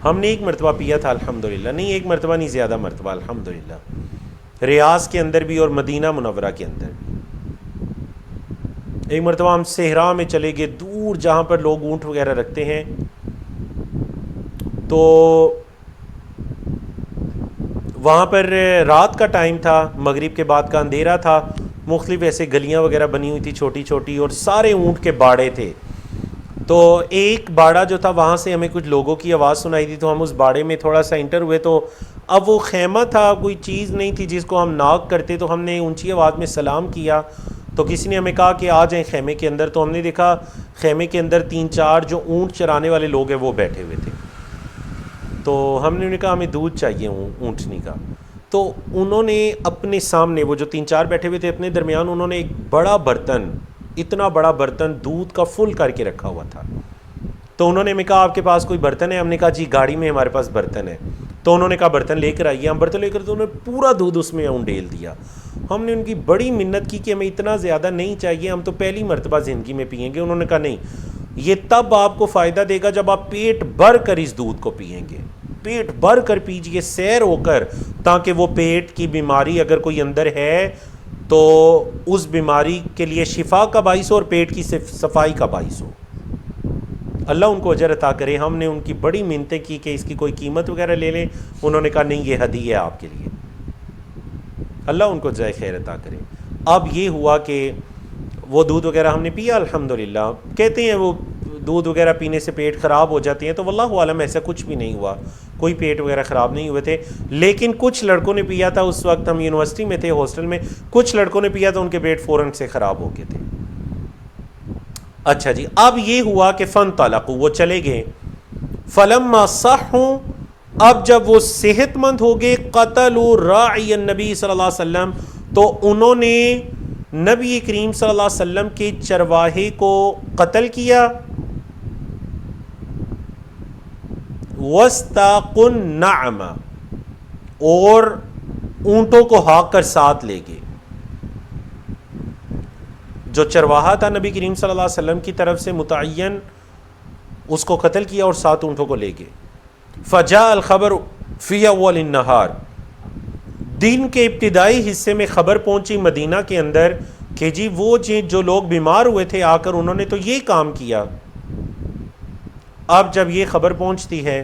ہم نے ایک مرتبہ پیا تھا الحمدللہ، نہیں ایک مرتبہ نہیں، زیادہ مرتبہ الحمدللہ، ریاض کے اندر بھی اور مدینہ منورہ کے اندر بھی۔ ایک مرتبہ ہم صحرا میں چلے گئے، دور جہاں پر لوگ اونٹ وغیرہ رکھتے ہیں، تو وہاں پر رات کا ٹائم تھا، مغرب کے بعد کا اندھیرا تھا، مختلف ایسے گلیاں وغیرہ بنی ہوئی تھی چھوٹی چھوٹی، اور سارے اونٹ کے باڑے تھے۔ تو ایک باڑا جو تھا وہاں سے ہمیں کچھ لوگوں کی آواز سنائی دی، تو ہم اس باڑے میں تھوڑا سا انٹر ہوئے، تو اب وہ خیمہ تھا، کوئی چیز نہیں تھی جس کو ہم ناک کرتے، تو ہم نے اونچی آواز میں سلام کیا، تو کسی نے ہمیں کہا کہ آ جائیں خیمے کے اندر، تو ہم نے دیکھا خیمے کے اندر 3-4 جو اونٹ چرانے والے لوگ ہیں وہ بیٹھے ہوئے تھے۔ تو ہم نے انہیں کہا ہمیں دودھ چاہیے اونٹنی کا، تو انہوں نے اپنے سامنے، وہ جو 3-4 بیٹھے ہوئے تھے، اپنے درمیان انہوں نے ایک بڑا برتن، اتنا بڑا برتن دودھ کا فل کر کے رکھا ہوا تھا۔ تو انہوں نے ہمیں کہا آپ کے پاس کوئی برتن ہے؟ ہم نے کہا جی گاڑی میں ہمارے پاس برتن ہے۔ تو انہوں نے کہا برتن لے کر آئیے، ہم برتن لے کر، تو انہوں نے پورا دودھ اس میں انڈیل دیا۔ ہم نے ان کی بڑی منت کی کہ ہمیں اتنا زیادہ نہیں چاہیے، ہم تو پہلی مرتبہ زندگی میں پئیں گے۔ انہوں نے کہا نہیں، یہ تب آپ کو فائدہ دے گا جب آپ پیٹ بھر کر اس دودھ کو پئیں گے، پیٹ بھر کر پیجئے سیر ہو کر، تاکہ وہ پیٹ کی بیماری اگر کوئی اندر ہے تو اس بیماری کے لیے شفا کا باعث ہو اور پیٹ کی صفائی کا باعث ہو۔ اللہ ان کو اجر عطا کرے۔ ہم نے ان کی بڑی منتیں کی کہ اس کی کوئی قیمت وغیرہ لے لیں، انہوں نے کہا نہیں، یہ ہدیہ ہے آپ کے لیے، اللہ ان کو جزائے خیر عطا کرے۔ اب یہ ہوا کہ وہ دودھ وغیرہ ہم نے پیا الحمدللہ۔ کہتے ہیں وہ دودھ وغیرہ پینے سے پیٹ خراب ہو جاتے ہیں، تو واللہ عالم ایسا کچھ بھی نہیں ہوا، کوئی پیٹ وغیرہ خراب نہیں ہوئے تھے۔ لیکن کچھ لڑکوں نے پیا تھا، اس وقت ہم یونیورسٹی میں تھے، ہاسٹل میں، کچھ لڑکوں نے پیا تو ان کے پیٹ فوراً سے خراب ہو گئے تھے۔ اچھا جی، اب یہ ہوا کہ فانطلقوا، وہ چلے گئے، فلما صحوا، اب جب وہ صحت مند ہو گئے، قتلوا راعی النبی صلی اللہ علیہ وسلم، تو انہوں نے نبی کریم صلی اللہ علیہ وسلم کے چرواہے کو قتل کیا، واستاقوا النعم، اور اونٹوں کو ہاک کر ساتھ لے گئے۔ جو چرواہا تھا نبی کریم صلی اللہ علیہ وسلم کی طرف سے متعین، اس کو قتل کیا اور 7 اونٹوں کو لے گئے۔ فجاء الخبر فی اول النہار، دن کے ابتدائی حصے میں خبر پہنچی مدینہ کے اندر کہ جی وہ جو لوگ بیمار ہوئے تھے آ کر انہوں نے تو یہ کام کیا۔ اب جب یہ خبر پہنچتی ہے،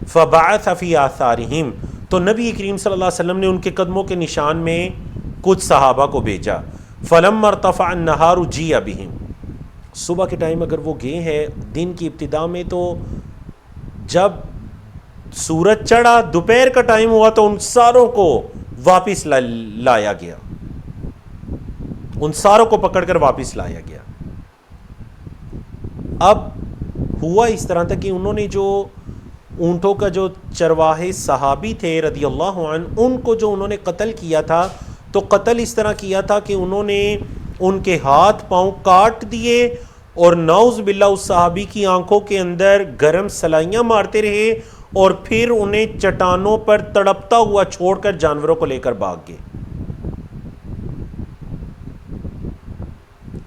فبعث فی آثارہم، تو نبی کریم صلی اللہ علیہ وسلم نے ان کے قدموں کے نشان میں کچھ صحابہ کو بھیجا۔ فلما ارتفع النہار جیء بہم، صبح کے ٹائم اگر وہ گئے ہیں دن کی ابتدا میں، تو جب سورج چڑھا دوپہر کا ٹائم ہوا تو ان ساروں کو واپس لایا گیا، ان ساروں کو پکڑ کر واپس لایا گیا۔ اب ہوا اس طرح تھا کہ انہوں نے جو اونٹوں کا جو چرواہے صحابی تھے رضی اللہ عنہ، ان کو جو انہوں نے قتل کیا تھا، تو قتل اس طرح کیا تھا کہ انہوں نے ان کے ہاتھ پاؤں کاٹ دیے، اور نعوذ باللہ اس صحابی کی آنکھوں کے اندر گرم سلائیاں مارتے رہے، اور پھر انہیں چٹانوں پر تڑپتا ہوا چھوڑ کر جانوروں کو لے کر بھاگ گئے۔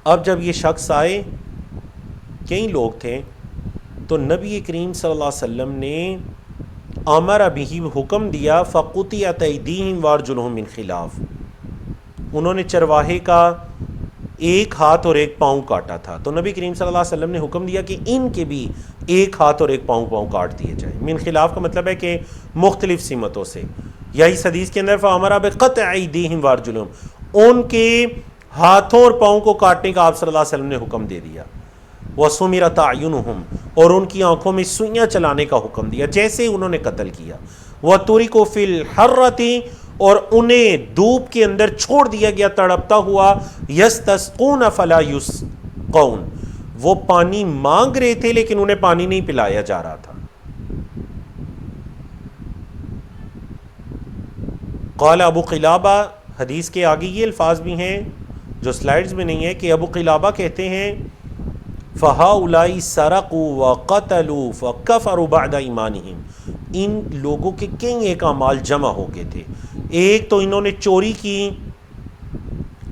اب جب یہ شخص آئے، کئی لوگ تھے، تو نبی کریم صلی اللہ علیہ وسلم نے امر بہ، حکم دیا، فقطعت ایدیہم وارجلہم من خلاف، انہوں نے چرواہے کا ایک ہاتھ اور ایک پاؤں کاٹا تھا، تو نبی کریم صلی اللہ علیہ وسلم نے حکم دیا کہ ان کے بھی ایک ہاتھ اور ایک پاؤں کاٹ دیے جائیں۔ من خلاف کا مطلب ہے کہ مختلف سمتوں سے، یا اس حدیث کے اندر فَأَمَرَ بِقَطْعِ أَيْدِيهِمْ وَأَرْجُلِهِمْ، ان کے ہاتھوں اور پاؤں کو کاٹنے کا آپ صلی اللہ علیہ وسلم نے حکم دے دیا۔ وَسُمِرَتْ أَعْيُنُهُمْ، اور ان کی آنکھوں میں سوئیاں چلانے کا حکم دیا جیسے انہوں نے قتل کیا۔ وَتُرِكُوا فِي الْحَرَّةِ، اور انہیں دھوپ کے اندر چھوڑ دیا گیا تڑپتا ہوا۔ یستسقون فلا یسقون، وہ پانی مانگ رہے تھے لیکن انہیں پانی نہیں پلایا جا رہا تھا۔ قال ابو قلابہ، حدیث کے آگے یہ الفاظ بھی ہیں جو سلائیڈز میں نہیں ہے، کہ ابو قلابہ کہتے ہیں فَهَؤُلَاءِ سَرَقُوا وَقَتَلُوا فَكَفَرُوا بَعْدَ إِيمَانِهِمْ، ان لوگوں کے کئی ایک اعمال جمع ہو گئے تھے، ایک تو انہوں نے چوری کی،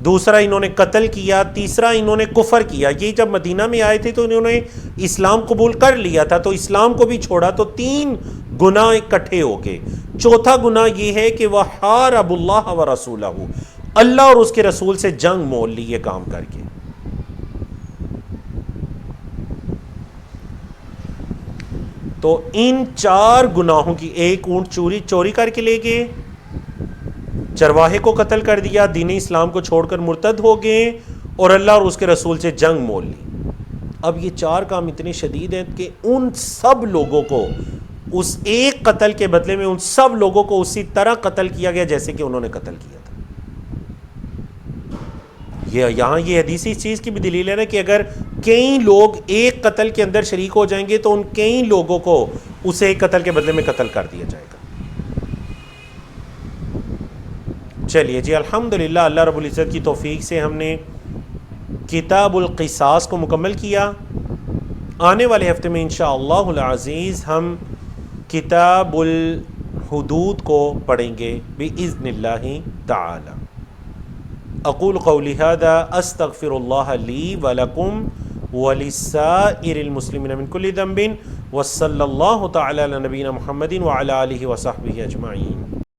دوسرا انہوں نے قتل کیا، تیسرا انہوں نے کفر کیا۔ یہ جب مدینہ میں آئے تھے تو انہوں نے اسلام قبول کر لیا تھا، تو اسلام کو بھی چھوڑا، تو 3 گناہ اکٹھے ہو گئے۔ چوتھا گناہ یہ ہے کہ وَحَارَبُ اللَّهَ وَرَسُولَهُ، اللہ اور اس کے رسول سے جنگ مول لی یہ کام کر کے۔ تو ان 4 گناہوں کی، ایک اونٹ چوری کر کے لے گئے، چرواہے کو قتل کر دیا، دین اسلام کو چھوڑ کر مرتد ہو گئے، اور اللہ اور اس کے رسول سے جنگ مول لی۔ اب یہ 4 کام اتنے شدید ہیں کہ ان سب لوگوں کو اس ایک قتل کے بدلے میں ان سب لوگوں کو اسی طرح قتل کیا گیا جیسے کہ انہوں نے قتل کیا تھا۔ یہاں یہ حدیث اس چیز کی بھی دلیل ہے نا کہ اگر کئی لوگ ایک قتل کے اندر شریک ہو جائیں گے تو ان کئی لوگوں کو اسے ایک قتل کے بدلے میں قتل کر دیا جائے گا۔ چلیے جی، الحمدللہ اللہ رب العزت کی توفیق سے ہم نے کتاب القصاص کو مکمل کیا۔ آنے والے ہفتے میں انشاءاللہ العزیز ہم کتاب الحدود کو پڑھیں گے بإذن اللہ تعالی۔ اقول قولی ھذا استغفر اللہ لی ولکم ولسائر المسلمین من کل ذنب وصلی اللہ تعالی علی نبینا محمد وعلی آلہ وصحبہ اجمعین۔